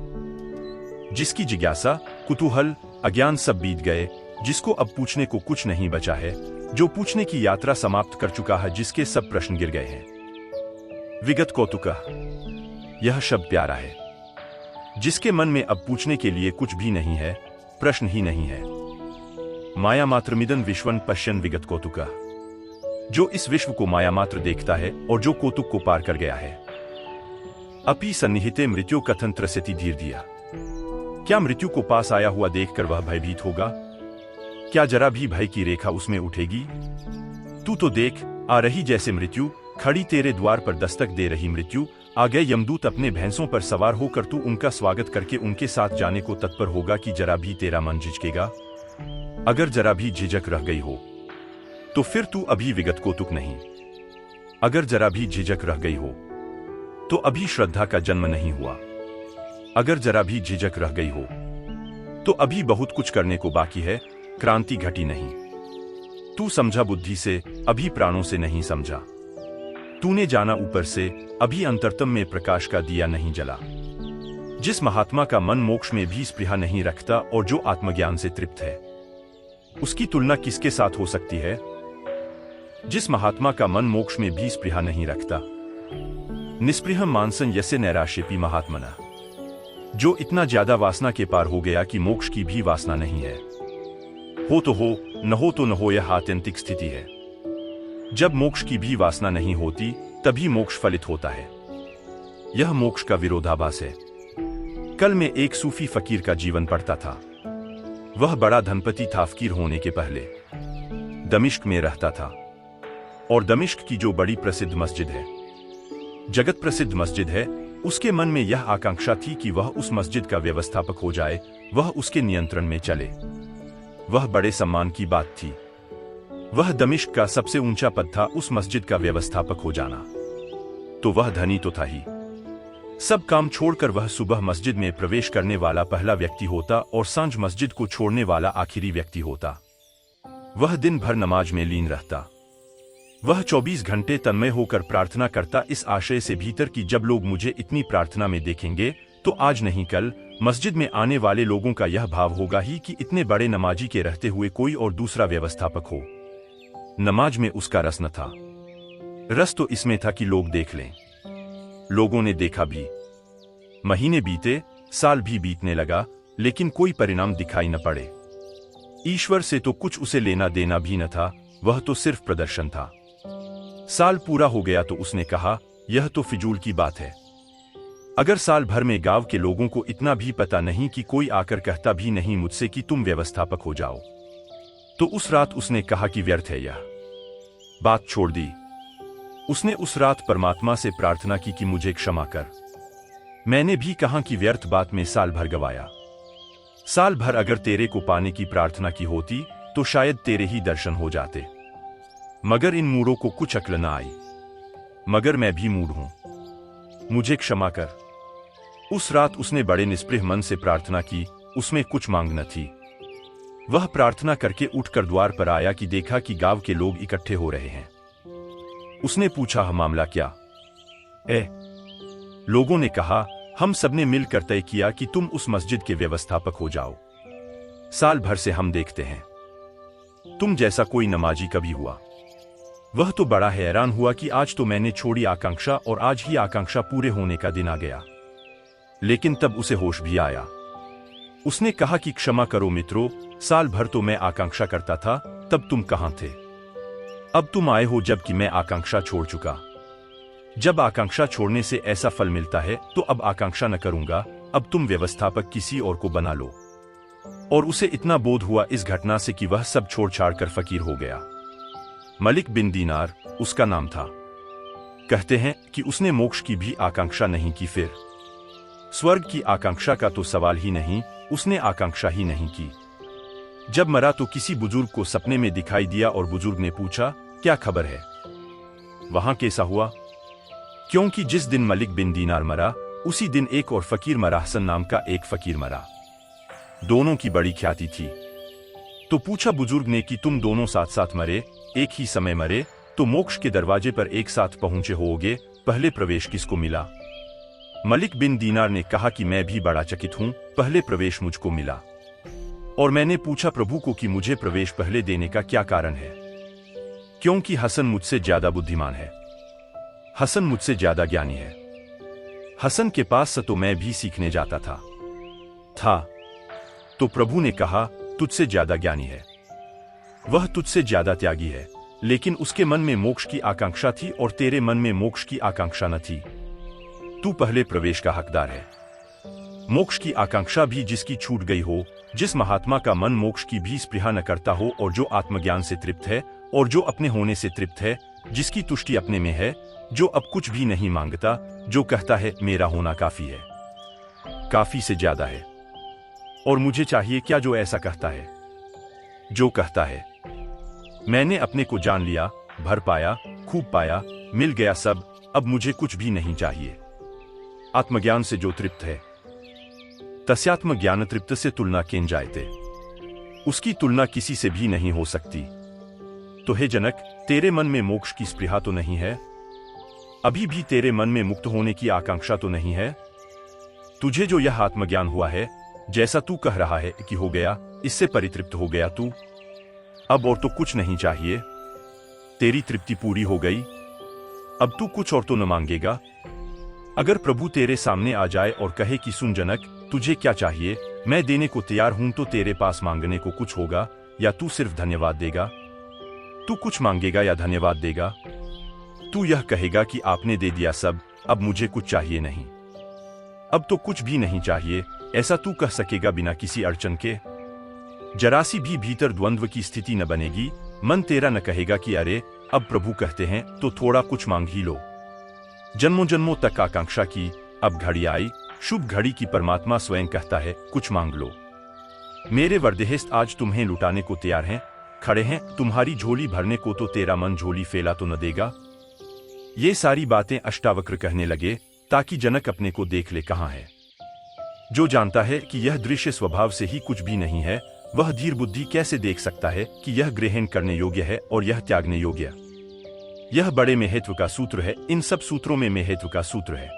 जिसकी जिज्ञासा, कुतूहल, अज्ञान सब बीत गए, जिसको अब पूछने को कुछ नहीं बचा है, जो पूछने की यात्रा समाप्त कर चुका है, जिसके सब प्रश्न गिर गए हैं। विगत कौतुका, यह शब्द प्यारा है। जिसके मन में अब पूछने के लिए कुछ भी नहीं है, प्रश्न ही नहीं है। माया मात्रमिदं विश्वं पश्यन् विगत कौतुका। जो इस विश्व को माया मात्र देखता है और जो कौतुक को पार कर गया है। अपि सन्निहिते मृत्यु कथन त्रस्यति धीर दिया। क्या मृत्यु को पास आया हुआ देखकर वह भयभीत होगा? क्या जरा भी भय की रेखा उसमें उठेगी? तू तो देख, आ रही जैसे मृत्यु, खड़ी तेरे द्वार पर दस्तक दे रही मृत्यु। आ गए यमदूत अपने भैंसों पर सवार होकर, तू उनका स्वागत करके उनके साथ जाने को तत्पर होगा कि जरा भी तेरा मन झिझकेगा? अगर जरा भी झिझक रह गई हो तो फिर तू अभी विगत कौतुक नहीं। अगर जरा भी झिझक रह गई हो तो अभी श्रद्धा का जन्म नहीं हुआ। अगर जरा भी झिझक रह गई हो तो अभी बहुत कुछ करने को बाकी है, क्रांति घटी नहीं। तू समझा बुद्धि से, अभी प्राणों से नहीं समझा। तूने जाना ऊपर से, अभी अंतरतम में प्रकाश का दिया नहीं जला। जिस महात्मा का मन मोक्ष में भी स्पृहा नहीं रखता और जो आत्मज्ञान से तृप्त है, उसकी तुलना किसके साथ हो सकती है? जिस महात्मा का मन मोक्ष में भी स्पृहा नहीं रखता, निस्पृहं मानसं यस्य नैराश्येपि महात्मना। जो इतना ज्यादा वासना के पार हो गया कि मोक्ष की भी वासना नहीं है। हो तो हो, न हो तो न हो, यह आत्यंतिक स्थिति है। जब मोक्ष की भी वासना नहीं होती तभी मोक्ष फलित होता है। यह मोक्ष का विरोधाभास है। कल मैं एक सूफी फकीर का जीवन पढ़ता था। वह बड़ा धनपति था। फकीर होने के पहले दमिश्क में रहता था और दमिश्क की जो बड़ी प्रसिद्ध मस्जिद है, जगत प्रसिद्ध मस्जिद है, उसके मन में यह आकांक्षा थी कि वह उस मस्जिद का व्यवस्थापक हो जाए, वह उसके नियंत्रण में चले। वह बड़े सम्मान की बात थी। वह दमिश्क का सबसे ऊंचा पद था, उस मस्जिद का व्यवस्थापक हो जाना। तो वह धनी तो था ही। सब काम छोड़कर वह सुबह मस्जिद में प्रवेश करने वाला पहला व्यक्ति होता और सांझ मस्जिद को छोड़ने वाला आखिरी व्यक्ति होता। वह दिन भर नमाज में लीन रहता। वह 24 घंटे तन्मय होकर प्रार्थना करता, इस आशय से भीतर कि जब लोग मुझे इतनी प्रार्थना में देखेंगे तो आज नहीं कल मस्जिद में आने वाले लोगों का यह भाव होगा ही कि इतने बड़े नमाजी के रहते हुए कोई और दूसरा व्यवस्थापक हो। नमाज में उसका रस न था। रस तो इसमें था कि लोग देख लें। लोगों ने देखा भी। महीने बीते, साल भी बीतने लगा, लेकिन कोई परिणाम दिखाई न पड़े। ईश्वर से तो कुछ उसे लेना देना भी न था, वह तो सिर्फ प्रदर्शन था। साल पूरा हो गया तो उसने कहा, यह तो फिजूल की बात है। अगर साल भर में गांव के लोगों को इतना भी पता नहीं कि कोई आकर कहता भी नहीं मुझसे कि तुम व्यवस्थापक हो जाओ, तो उस रात उसने कहा कि व्यर्थ है यह बात, छोड़ दी। उसने उस रात परमात्मा से प्रार्थना की कि मुझे क्षमा कर। मैंने भी कहा कि व्यर्थ बात में साल भर गवाया। साल भर अगर तेरे को पाने की प्रार्थना की होती तो शायद तेरे ही दर्शन हो जाते। मगर इन मूढ़ों को कुछ अक्ल न आई। मगर मैं भी मूढ़ हूं, मुझे क्षमा कर। उस रात उसने बड़े निस्पृह मन से प्रार्थना की, उसमें कुछ मांग न थी। वह प्रार्थना करके उठकर द्वार पर आया कि देखा कि गांव के लोग इकट्ठे हो रहे हैं। उसने पूछा, मामला क्या है? लोगों ने कहा, हम सबने मिलकर तय किया कि तुम उस मस्जिद के व्यवस्थापक हो जाओ। साल भर से हम देखते हैं, तुम जैसा कोई नमाजी कभी हुआ। वह तो बड़ा हैरान हुआ कि आज तो मैंने छोड़ी आकांक्षा और आज ही आकांक्षा पूरे होने का दिन आ गया। लेकिन तब उसे होश भी आया। उसने कहा कि क्षमा करो मित्रों, साल भर तो मैं आकांक्षा करता था, तब तुम कहां थे? अब तुम आए हो जबकि मैं आकांक्षा छोड़ चुका। जब आकांक्षा छोड़ने से ऐसा फल मिलता है तो अब आकांक्षा न करूंगा, अब तुम व्यवस्थापक किसी और को बना लो। और उसे इतना बोध हुआ इस घटना से कि वह सब छोड़ छाड़ कर फकीर हो गया। मलिक बिन दीनार उसका नाम था। कहते हैं कि उसने मोक्ष की भी आकांक्षा नहीं की, फिर स्वर्ग की आकांक्षा का तो सवाल ही नहीं, उसने आकांक्षा ही नहीं की। जब मरा तो किसी बुजुर्ग को सपने में दिखाई दिया और बुजुर्ग ने पूछा, क्या खबर है? वहां कैसा हुआ? क्योंकि जिस दिन मलिक बिन दीनार मरा, उसी दिन एक और फकीर मरा, हसन नाम का एक फकीर मरा। दोनों की बड़ी ख्याति थी। तो पूछा बुजुर्ग ने कि तुम दोनों साथ साथ मरे, एक ही समय मरे, तो मोक्ष के दरवाजे पर एक साथ पहुंचे होगे, पहले प्रवेश किसको मिला? मलिक बिन दीनार ने कहा कि मैं भी बड़ा चकित हूं, पहले प्रवेश मुझको मिला। और मैंने पूछा प्रभु को कि मुझे प्रवेश पहले देने का क्या कारण है? क्योंकि हसन मुझसे ज्यादा बुद्धिमान है, हसन मुझसे ज्यादा ज्ञानी है। हसन के पास से तो मैं भी सीखने जाता था। तो प्रभु ने कहा तुझसे ज्यादा ज्ञानी है, वह तुझसे ज्यादा त्यागी है, लेकिन उसके मन में मोक्ष की आकांक्षा थी और तेरे मन में मोक्ष की आकांक्षा न थी। तू पहले प्रवेश का हकदार है। मोक्ष की आकांक्षा भी जिसकी छूट गई हो, जिस महात्मा का मन मोक्ष की भी स्पृहा न करता हो और जो आत्मज्ञान से तृप्त है और जो अपने होने से तृप्त है, जिसकी तुष्टि अपने में है, जो अब कुछ भी नहीं मांगता, जो कहता है मेरा होना काफी है, काफी से ज्यादा है, और मुझे चाहिए क्या, जो ऐसा कहता है, जो कहता है मैंने अपने को जान लिया, भर पाया, खूब पाया, मिल गया सब, अब मुझे कुछ भी नहीं चाहिए। आत्मज्ञान से जो तृप्त है, तस्यात्म ज्ञान तृप्त से तुलना केन जायते, उसकी तुलना किसी से भी नहीं हो सकती। तो हे जनक, तेरे मन में मोक्ष की स्पृहा तो नहीं है? अभी भी तेरे मन में मुक्त होने की आकांक्षा तो नहीं है? तुझे जो यह आत्मज्ञान हुआ है, जैसा तू कह रहा है कि हो गया, इससे परितृप्त हो गया तू, अब और तो कुछ नहीं चाहिए, तेरी तृप्ति पूरी हो गई, अब तू कुछ और तो न मांगेगा। अगर प्रभु तेरे सामने आ जाए और कहे कि सुन जनक, तुझे क्या चाहिए, मैं देने को तैयार हूं, तो तेरे पास मांगने को कुछ होगा या तू सिर्फ धन्यवाद देगा? तू कुछ मांगेगा या धन्यवाद देगा? तू यह कहेगा कि आपने दे दिया सब, अब मुझे कुछ चाहिए नहीं, अब तो कुछ भी नहीं चाहिए, ऐसा तू कह सकेगा बिना किसी अड़चन के? जरासी भी भीतर द्वंद्व की स्थिति न बनेगी, मन तेरा न कहेगा कि अरे अब प्रभु कहते हैं तो थोड़ा कुछ मांग ही लो। जन्मों जन्मों तक आकांक्षा की, अब घड़ी आई, शुभ घड़ी की, परमात्मा स्वयं कहता है कुछ मांग लो। मेरे वरदेहस्त आज तुम्हें लुटाने को तैयार हैं, खड़े हैं तुम्हारी झोली भरने को, तो तेरा मन झोली फैला तो न देगा? ये सारी बातें अष्टावक्र कहने लगे ताकि जनक अपने को देख ले कहां है। जो जानता है कि यह दृश्य स्वभाव से ही कुछ भी नहीं है, वह धीर बुद्धि कैसे देख सकता है कि यह ग्रहण करने योग्य है और यह त्यागने योग्य? यह बड़े महत्व का सूत्र है, इन सब सूत्रों में महत्व का सूत्र है।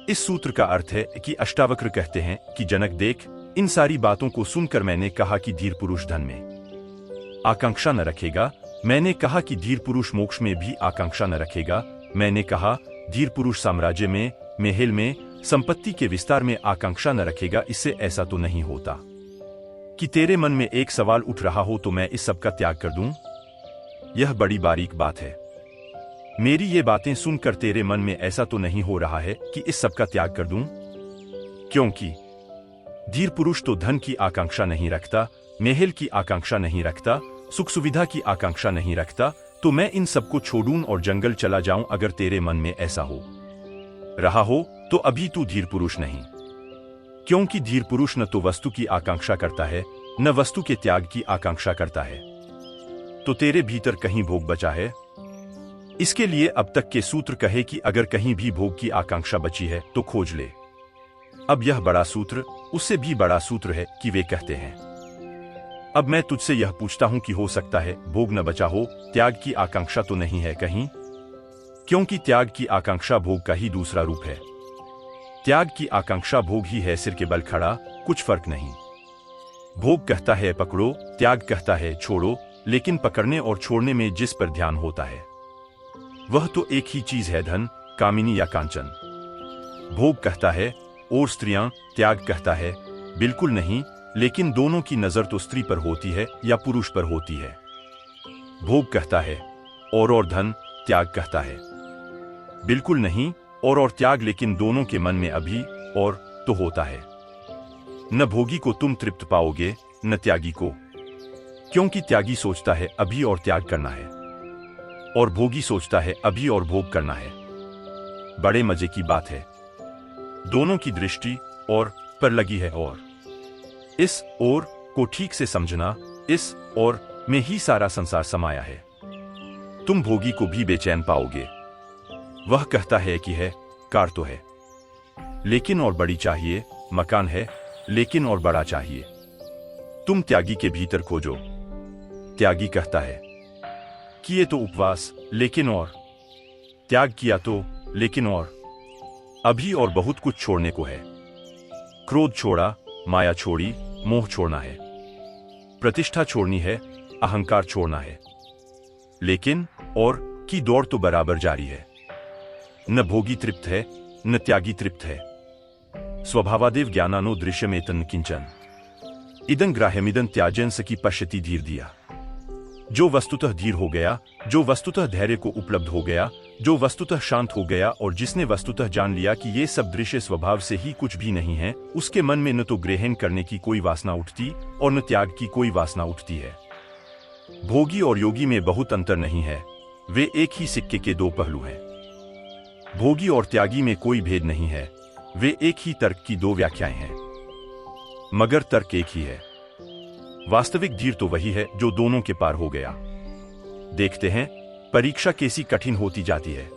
इस सूत्र का अर्थ है कि अष्टावक्र कहते हैं कि जनक देख, इन सारी बातों को सुनकर मैंने कहा कि धीर पुरुष धन में आकांक्षा न रखेगा, मैंने कहा कि धीर पुरुष मोक्ष में भी आकांक्षा न रखेगा, मैंने कहा धीर पुरुष साम्राज्य में, महल में, संपत्ति के विस्तार में आकांक्षा न रखेगा। इससे ऐसा तो नहीं होता कि तेरे मन में एक सवाल उठ रहा हो तो मैं इस सब का त्याग कर दूं? यह बड़ी बारीक बात है। मेरी ये बातें सुनकर तेरे मन में ऐसा तो नहीं हो रहा है कि इस सब का त्याग कर दूं? क्योंकि धीर पुरुष तो धन की आकांक्षा नहीं रखता, महल की आकांक्षा नहीं रखता, सुख सुविधा की आकांक्षा नहीं रखता, तो मैं इन सबको छोड़ूं और जंगल चला जाऊं? अगर तेरे मन में ऐसा हो रहा हो तो अभी तू धीर पुरुष नहीं, क्योंकि धीर पुरुष न तो वस्तु की आकांक्षा करता है, न वस्तु के त्याग की आकांक्षा करता है। तो तेरे भीतर कहीं भोग बचा है? इसके लिए अब तक के सूत्र कहे कि अगर कहीं भी भोग की आकांक्षा बची है तो खोज ले। अब यह बड़ा सूत्र उससे भी बड़ा सूत्र है कि वे कहते हैं, अब मैं तुझसे यह पूछता हूं कि हो सकता है भोग न बचा हो, त्याग की आकांक्षा तो नहीं है कहीं? क्योंकि त्याग की आकांक्षा भोग का ही दूसरा रूप है। त्याग की आकांक्षा भोग ही है, सिर के बल खड़ा, कुछ फर्क नहीं। भोग कहता है पकड़ो, त्याग कहता है छोड़ो, लेकिन पकड़ने और छोड़ने में जिस पर ध्यान होता है वह तो एक ही चीज है, धन, कामिनी या कांचन। भोग कहता है और स्त्रियां, त्याग कहता है बिल्कुल नहीं, लेकिन दोनों की नजर तो स्त्री पर होती है या पुरुष पर होती है। भोग कहता है और धन, त्याग कहता है बिल्कुल नहीं, और त्याग, लेकिन दोनों के मन में अभी और तो होता है। न भोगी को तुम तृप्त पाओगे न त्यागी को, क्योंकि त्यागी सोचता है अभी और त्याग करना है, और भोगी सोचता है अभी और भोग करना है। बड़े मजे की बात है, दोनों की दृष्टि और पर लगी है, और इस और को ठीक से समझना, इस और में ही सारा संसार समाया है। तुम भोगी को भी बेचैन पाओगे। वह कहता है कि है, कार तो है, लेकिन और बड़ी चाहिए, मकान है, लेकिन और बड़ा चाहिए। तुम त्यागी के भीतर खोजो। त्यागी कहता है, किए तो उपवास, लेकिन और त्याग किया तो, लेकिन और अभी और बहुत कुछ छोड़ने को है। क्रोध छोड़ा, माया छोड़ी, मोह छोड़ना है, प्रतिष्ठा छोड़नी है, अहंकार छोड़ना है। लेकिन और की दौड़ तो बराबर जारी है। न भोगी तृप्त है, न त्यागी तृप्त है। स्वभावादेव ज्ञानानो दृश्यमेतन किंचन इदं ग्राह्यमिदं त्याजन सकी पश्यति धीर दिया। जो वस्तुतः धीर हो गया, जो वस्तुतः धैर्य को उपलब्ध हो गया, जो वस्तुतः शांत हो गया और जिसने वस्तुतः जान लिया कि ये सब दृश्य स्वभाव से ही कुछ भी नहीं है, उसके मन में न तो ग्रहण करने की कोई वासना उठती और न त्याग की कोई वासना उठती है। भोगी और योगी में बहुत अंतर नहीं है, वे एक ही सिक्के के दो पहलू हैं। भोगी और त्यागी में कोई भेद नहीं है, वे एक ही तर्क की दो व्याख्याएं हैं, मगर तर्क एक ही है। वास्तविक धीर तो वही है जो दोनों के पार हो गया। देखते हैं परीक्षा कैसी कठिन होती जाती है।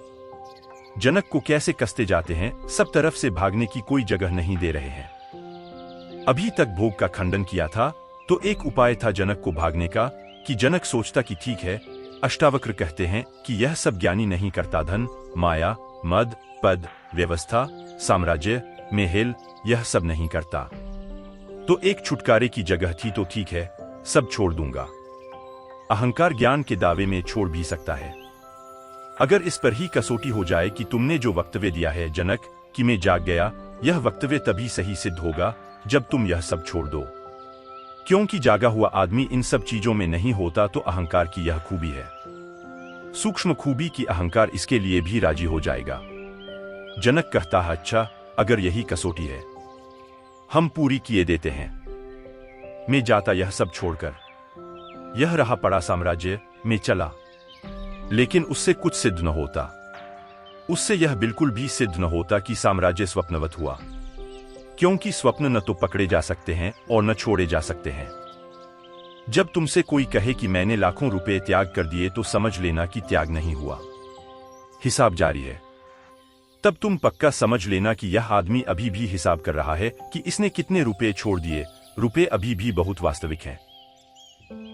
जनक को कैसे कसते जाते हैं, सब तरफ से भागने की कोई जगह नहीं दे रहे हैं। अभी तक भोग का खंडन किया था, तो एक उपाय था जनक को भागने का, कि जनक सोचता कि ठीक है, अष्टावक्र कहते हैं कि यह सब ज्ञानी नहीं करता। धन, माया, मद, पद, व्यवस्था, साम्राज्य, मेहेल, यह सब नहीं करता। तो एक छुटकारे की जगह थी तो ठीक है, सब छोड़ दूंगा। अहंकार ज्ञान के दावे में छोड़ भी सकता है। अगर इस पर ही कसौटी हो जाए कि तुमने जो वक्तव्य दिया है जनक, कि मैं जाग गया, यह वक्तव्य तभी सही सिद्ध होगा जब तुम यह सब छोड़ दो। क्योंकि जागा हुआ आदमी इन सब चीजों में नहीं होता, तो अहंकार की यह खूबी है, सूक्ष्म खूबी की अहंकार इसके लिए भी राजी हो जाएगा। जनक कहता है, अच्छा, अगर यही कसौटी है, हम पूरी किए देते हैं। मैं जाता यह सब छोड़कर, यह रहा पड़ा साम्राज्य, में चला, लेकिन उससे कुछ सिद्ध न होता। उससे यह बिल्कुल भी सिद्ध न होता कि साम्राज्य स्वप्नवत हुआ, क्योंकि स्वप्न न तो पकड़े जा सकते हैं और न छोड़े जा सकते हैं। जब तुमसे कोई कहे कि मैंने लाखों रुपए त्याग कर दिए, तो समझ लेना कि त्याग नहीं हुआ, हिसाब जारी है। तब तुम पक्का समझ लेना कि यह आदमी अभी भी हिसाब कर रहा है कि इसने कितने रुपए छोड़ दिए। रुपए अभी भी बहुत वास्तविक हैं।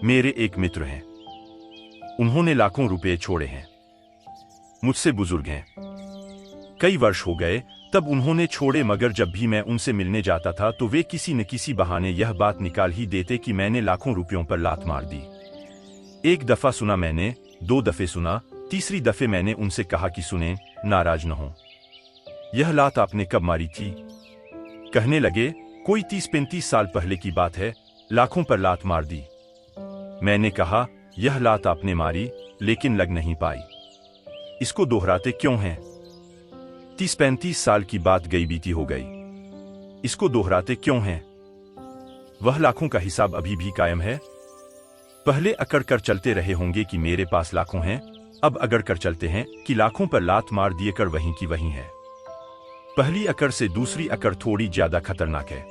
मेरे एक मित्र हैं, उन्होंने लाखों रुपए छोड़े हैं, मुझसे बुजुर्ग हैं, कई वर्ष हो गए तब उन्होंने छोड़े, मगर जब भी मैं उनसे मिलने जाता था तो वे किसी न किसी बहाने यह बात निकाल ही देते कि मैंने लाखों रुपयों पर लात मार दी। एक दफा सुना मैंने, 2 दफे सुना, तीसरी दफे मैंने उनसे कहा कि सुने, नाराज न हो, यह लात आपने कब मारी थी? कहने लगे, कोई 30-35 साल पहले की बात है, लाखों पर लात मार दी। मैंने कहा, यह लात आपने मारी, लेकिन लग नहीं पाई, इसको दोहराते क्यों हैं? 30-35 साल की बात गई बीती हो गई, इसको दोहराते क्यों हैं? वह लाखों का हिसाब अभी भी कायम है। पहले अकड़ कर चलते रहे होंगे कि मेरे पास लाखों हैं, अब अगड़ कर चलते हैं कि लाखों पर लात मार दिए कर वहीं की वहीं है। पहली अकड़ से दूसरी अकड़ थोड़ी ज्यादा खतरनाक है,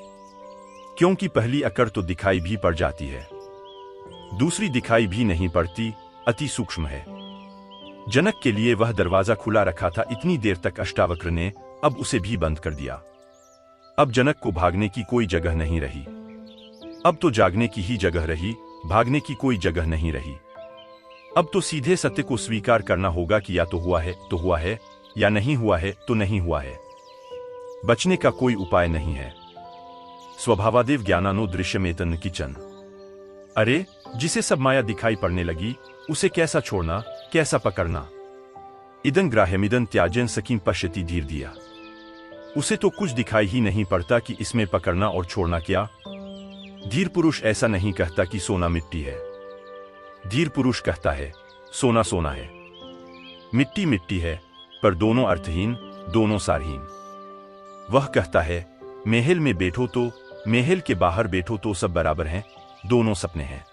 क्योंकि पहली अकड़ तो दिखाई भी पड़ जाती है, दूसरी दिखाई भी नहीं पड़ती, अति सूक्ष्म है। जनक के लिए वह दरवाजा खुला रखा था इतनी देर तक अष्टावक्र ने, अब उसे भी बंद कर दिया। अब जनक को भागने की कोई जगह नहीं रही, अब तो जागने की ही जगह रही, भागने की कोई जगह नहीं रही। अब तो सीधे सत्य को स्वीकार करना होगा कि या तो हुआ है तो हुआ है, या नहीं हुआ है तो नहीं हुआ है। बचने का कोई उपाय नहीं है। स्वभावादेव ज्ञानानो दृश्यमेतन किंचन। अरे, जिसे सब माया दिखाई पड़ने लगी, उसे कैसा छोड़ना, कैसा पकड़ना? इदं ग्राह्यमिदं त्याजन सकीं पश्यति धीर दिया। उसे तो कुछ दिखाई ही नहीं पड़ता कि इसमें पकड़ना और छोड़ना क्या। धीर पुरुष ऐसा नहीं कहता कि सोना मिट्टी है। धीर पुरुष कहता है, सोना सोना है, मिट्टी मिट्टी है, पर दोनों अर्थहीन, दोनों सारहीन। वह कहता है, महल में बैठो तो, महल के बाहर बैठो तो सब बराबर हैं, दोनों सपने हैं।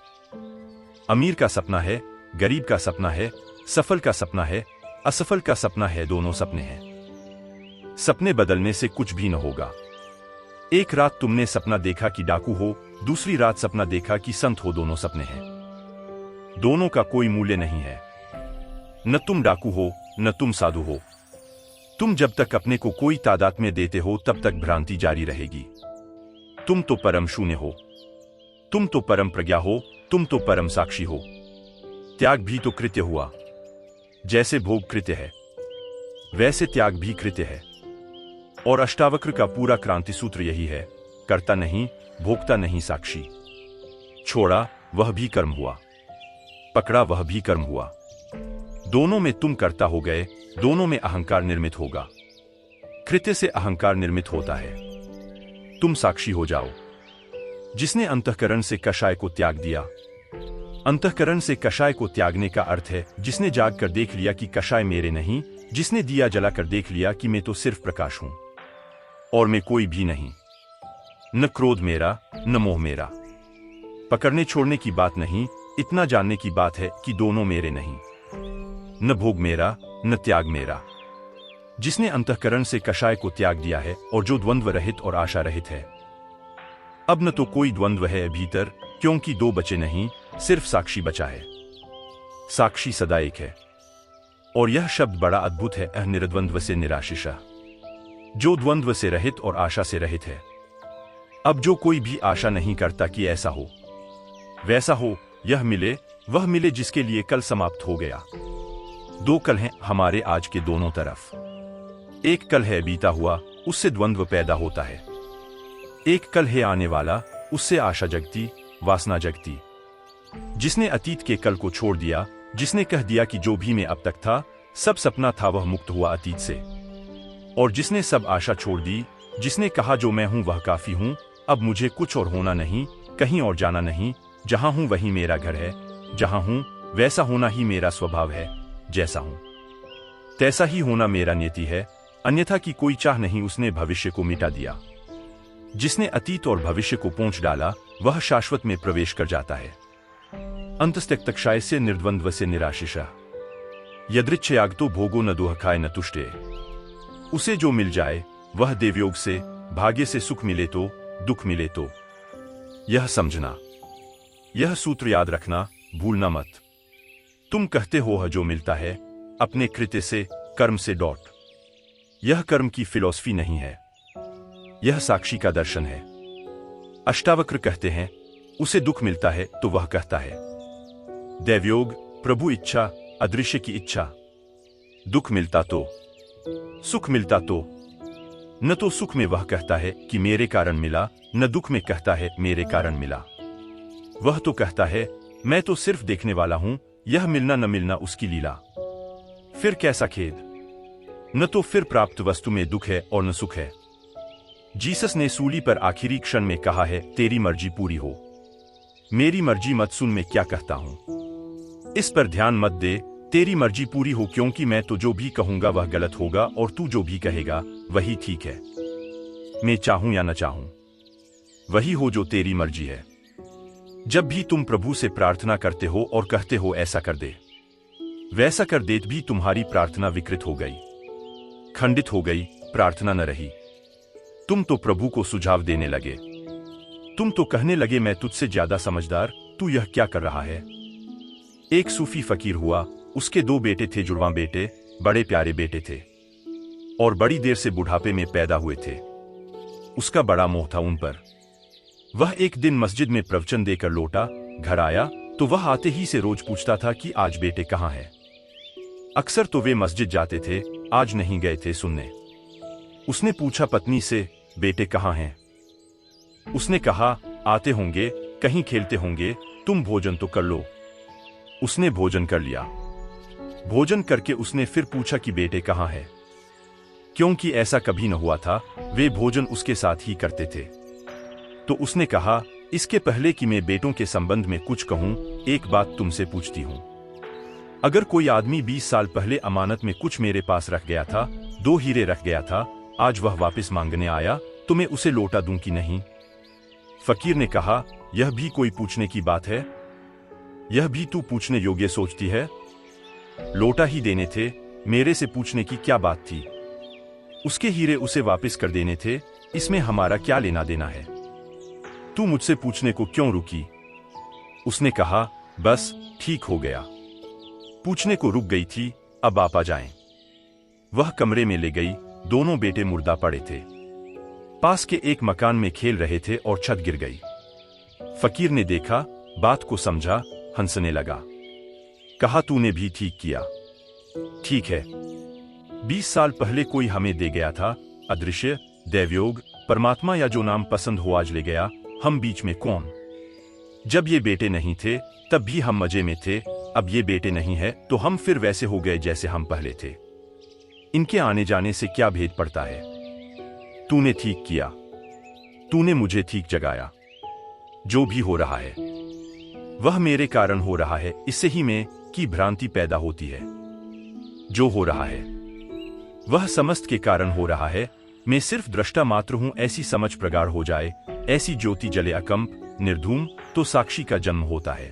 अमीर का सपना है, गरीब का सपना है, सफल का सपना है, असफल का सपना है, दोनों सपने हैं। सपने बदलने से कुछ भी न होगा। एक रात तुमने सपना देखा कि डाकू हो, दूसरी रात सपना देखा कि संत हो, दोनों सपने हैं, दोनों का कोई मूल्य नहीं है। न तुम डाकू हो, न तुम साधु हो। तुम जब तक अपने को कोई तादाद में देते हो तब तक भ्रांति जारी रहेगी। तुम तो परम शून्य हो, तुम तो परम प्रज्ञा हो, तुम तो परम साक्षी हो। त्याग भी तो कृत्य हुआ। जैसे भोग कृत्य है वैसे त्याग भी कृत्य है। और अष्टावक्र का पूरा क्रांति सूत्र यही है, करता नहीं, भोगता नहीं, साक्षी। छोड़ा वह भी कर्म हुआ, पकड़ा वह भी कर्म हुआ। दोनों में तुम कर्ता हो गए, दोनों में अहंकार निर्मित होगा। कृत्य से अहंकार निर्मित होता है। तुम साक्षी हो जाओ। जिसने अंतःकरण से कषाय को त्याग दिया। अंतःकरण से कषाय को त्यागने का अर्थ है जिसने जाग कर देख लिया कि कषाय मेरे नहीं, जिसने दिया जलाकर देख लिया कि मैं तो सिर्फ प्रकाश हूं और मैं कोई भी नहीं। न क्रोध मेरा, न मोह मेरा। पकड़ने छोड़ने की बात नहीं, इतना जानने की बात है कि दोनों मेरे नहीं। न भोग मेरा, न त्याग मेरा। जिसने अंतःकरण से कषाय को त्याग दिया है और जो द्वंद्व रहित और आशा रहित है। अब न तो कोई द्वंद्व है भीतर, क्योंकि दो बचे नहीं, सिर्फ साक्षी बचा है। साक्षी सदा एक है। और यह शब्द बड़ा अद्भुत है, निरद्वंद्व से निराशिष, जो द्वंद्व से रहित और आशा से रहित है। अब जो कोई भी आशा नहीं करता कि ऐसा हो वैसा हो, यह मिले वह मिले जिसके लिए कल समाप्त हो गया। दो कल हैं हमारे आज के दोनों तरफ। एक कल है बीता हुआ, उससे द्वंद्व पैदा होता है। एक कल है आने वाला, उससे आशा जगती, वासना जगती। जिसने अतीत के कल को छोड़ दिया, जिसने कह दिया कि जो भी मैं अब तक था सब सपना था, वह मुक्त हुआ अतीत से। और जिसने सब आशा छोड़ दी, जिसने कहा जो मैं हूं वह काफी हूं, अब मुझे कुछ और होना नहीं, कहीं और जाना नहीं, जहां हूं वही मेरा घर है, जहां हूं वैसा होना ही मेरा स्वभाव है, जैसा हूं तैसा ही होना मेरा नियति है, अन्यथा की कोई चाह नहीं, उसने भविष्य को मिटा दिया। जिसने अतीत और भविष्य को पोंछ डाला वह शाश्वत में प्रवेश कर जाता है। अंतस्तक्तक्षाय से निर्द्वंद्व से निराशिषा। यदृच्छयाग तो भोगो न दुहखाय न तुष्टे। उसे जो मिल जाए वह देवयोग से, भाग्य से सुख मिले तो, दुख मिले तो। यह समझना, यह सूत्र याद रखना, भूलना मत। तुम कहते हो जो मिलता है अपने कृत्य से, कर्म से डॉट। यह कर्म की फिलॉसफी नहीं है, यह साक्षी का दर्शन है। अष्टावक्र कहते हैं उसे दुख मिलता है तो वह कहता है दैवयोग, प्रभु इच्छा, अदृश्य की इच्छा। दुख मिलता तो, सुख मिलता तो, न तो सुख में वह कहता है कि मेरे कारण मिला, न दुख में कहता है मेरे कारण मिला। वह तो कहता है मैं तो सिर्फ देखने वाला हूं, यह मिलना न मिलना उसकी लीला। फिर कैसा खेद। न तो फिर प्राप्त वस्तु में दुख है और न सुख है। जीसस ने सूली पर आखिरी क्षण में कहा है तेरी मर्जी पूरी हो, मेरी मर्जी मत सुन मैं क्या कहता हूं। इस पर ध्यान मत दे, तेरी मर्जी पूरी हो, क्योंकि मैं तो जो भी कहूंगा वह गलत होगा और तू जो भी कहेगा वही ठीक है। मैं चाहूं या न चाहूं वही हो जो तेरी मर्जी है। जब भी तुम प्रभु से प्रार्थना करते हो और कहते हो ऐसा कर दे, वैसा कर दे, भी तुम्हारी प्रार्थना विकृत हो गई, खंडित हो गई, प्रार्थना न रही। तुम तो प्रभु को सुझाव देने लगे। तुम तो कहने लगे मैं तुझसे ज्यादा समझदार, तू यह क्या कर रहा है। एक सूफी फकीर हुआ, उसके दो बेटे थे, जुड़वां बेटे, बड़े प्यारे बेटे थे और बड़ी देर से बुढ़ापे में पैदा हुए थे। उसका बड़ा मोह था उन पर। वह एक दिन मस्जिद में प्रवचन देकर लौटा, घर आया तो वह आते ही से रोज पूछता था कि आज बेटे कहाँ हैं। अक्सर तो वे मस्जिद जाते थे, आज नहीं गए थे सुनने। उसने पूछा पत्नी से, बेटे कहाँ हैं। उसने कहा आते होंगे, कहीं खेलते होंगे, तुम भोजन तो कर लो। उसने भोजन कर लिया। भोजन करके उसने फिर पूछा कि बेटे कहाँ हैं, क्योंकि ऐसा कभी न हुआ था, वे भोजन उसके साथ ही करते थे। तो उसने कहा इसके पहले कि मैं बेटों के संबंध में कुछ कहूं, एक बात तुमसे पूछती हूं। अगर कोई आदमी 20 साल पहले अमानत में कुछ मेरे पास रख गया था, 2 हीरे रख गया था, आज वह वापस मांगने आया तो मैं उसे लौटा दूं कि नहीं। फकीर ने कहा यह भी कोई पूछने की बात है, यह भी तू पूछने योग्य सोचती है। लौटा ही देने थे, मेरे से पूछने की क्या बात थी। उसके हीरे उसे वापस कर देने थे, इसमें हमारा क्या लेना देना है। तू मुझसे पूछने को क्यों रुकी। उसने कहा बस ठीक हो गया। पूछने को रुक गई थी, अब आप आ जाएं। वह कमरे में ले गई। दोनों बेटे मुर्दा पड़े थे। पास के एक मकान में खेल रहे थे और छत गिर गई। फकीर ने देखा, बात को समझा, हंसने लगा। कहा, तूने भी ठीक किया। ठीक है, 20 साल पहले कोई हमें दे गया था, अदृश्य, दैवयोग, परमात्मा या जो नाम पसंद हो आज ले गया, हम बीच में कौन। जब ये बेटे नहीं थे तब भी हम मजे में थे, अब ये बेटे नहीं है तो हम फिर वैसे हो गए जैसे हम पहले थे। इनके आने जाने से क्या भेद पड़ता है। तूने ठीक किया, तूने मुझे ठीक जगाया। जो भी हो रहा है वह मेरे कारण हो रहा है, इससे ही मैं की भ्रांति पैदा होती है। जो हो रहा है वह समस्त के कारण हो रहा है, मैं सिर्फ दृष्टा मात्र हूं। ऐसी समझ प्रगाढ़ हो जाए, ऐसी ज्योति जले अकंप निर्धूम, तो साक्षी का जन्म होता है।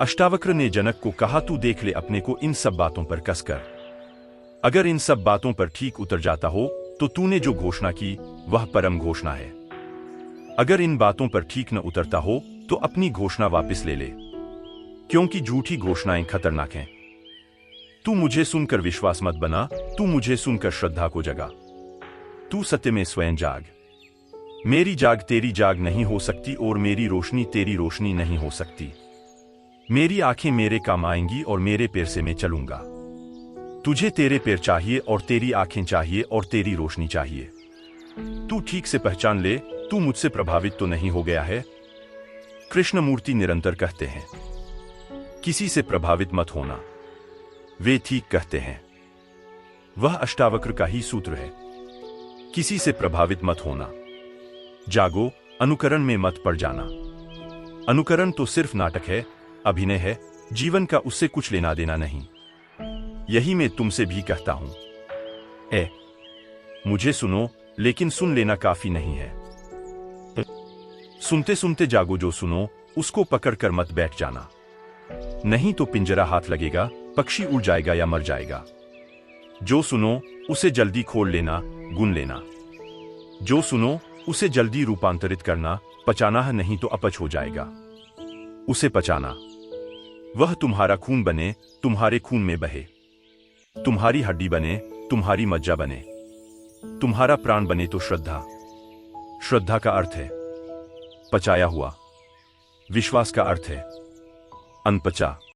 अष्टावक्र ने जनक को कहा, तू देख ले अपने को इन सब बातों पर कसकर। अगर इन सब बातों पर ठीक उतर जाता हो तो तूने जो घोषणा की वह परम घोषणा है। अगर इन बातों पर ठीक न उतरता हो तो अपनी घोषणा वापस ले ले, क्योंकि झूठी घोषणाएं खतरनाक हैं। तू मुझे सुनकर विश्वास मत बना, तू मुझे सुनकर श्रद्धा को जगा। तू सत्य में स्वयं जाग। मेरी जाग तेरी जाग नहीं हो सकती और मेरी रोशनी तेरी रोशनी नहीं हो सकती। मेरी आंखें मेरे काम आएंगी और मेरे पैर से मैं चलूंगा। तुझे तेरे पैर चाहिए और तेरी आंखें चाहिए और तेरी रोशनी चाहिए। तू ठीक से पहचान ले, तू मुझसे प्रभावित तो नहीं हो गया है। कृष्णमूर्ति निरंतर कहते हैं, किसी से प्रभावित मत होना। वे ठीक कहते हैं। वह अष्टावक्र का ही सूत्र है। किसी से प्रभावित मत होना। जागो, अनुकरण में मत पड़ जाना। अनुकरण तो सिर्फ नाटक है, अभिनय है, जीवन का उससे कुछ लेना देना नहीं। यही मैं तुमसे भी कहता हूं। मुझे सुनो, लेकिन सुन लेना काफी नहीं है। सुनते सुनते जागो। जो सुनो उसको पकड़कर मत बैठ जाना, नहीं तो पिंजरा हाथ लगेगा, पक्षी उड़ जाएगा या मर जाएगा। जो सुनो उसे जल्दी खोल लेना, गुन लेना। जो सुनो उसे जल्दी रूपांतरित करना, पचाना है, नहीं तो अपच हो जाएगा। उसे पचाना, वह तुम्हारा खून बने, तुम्हारे खून में बहे, तुम्हारी हड्डी बने, तुम्हारी मज्जा बने, तुम्हारा प्राण बने तो श्रद्धा। श्रद्धा का अर्थ है पचाया हुआ, विश्वास का अर्थ है अनपचा।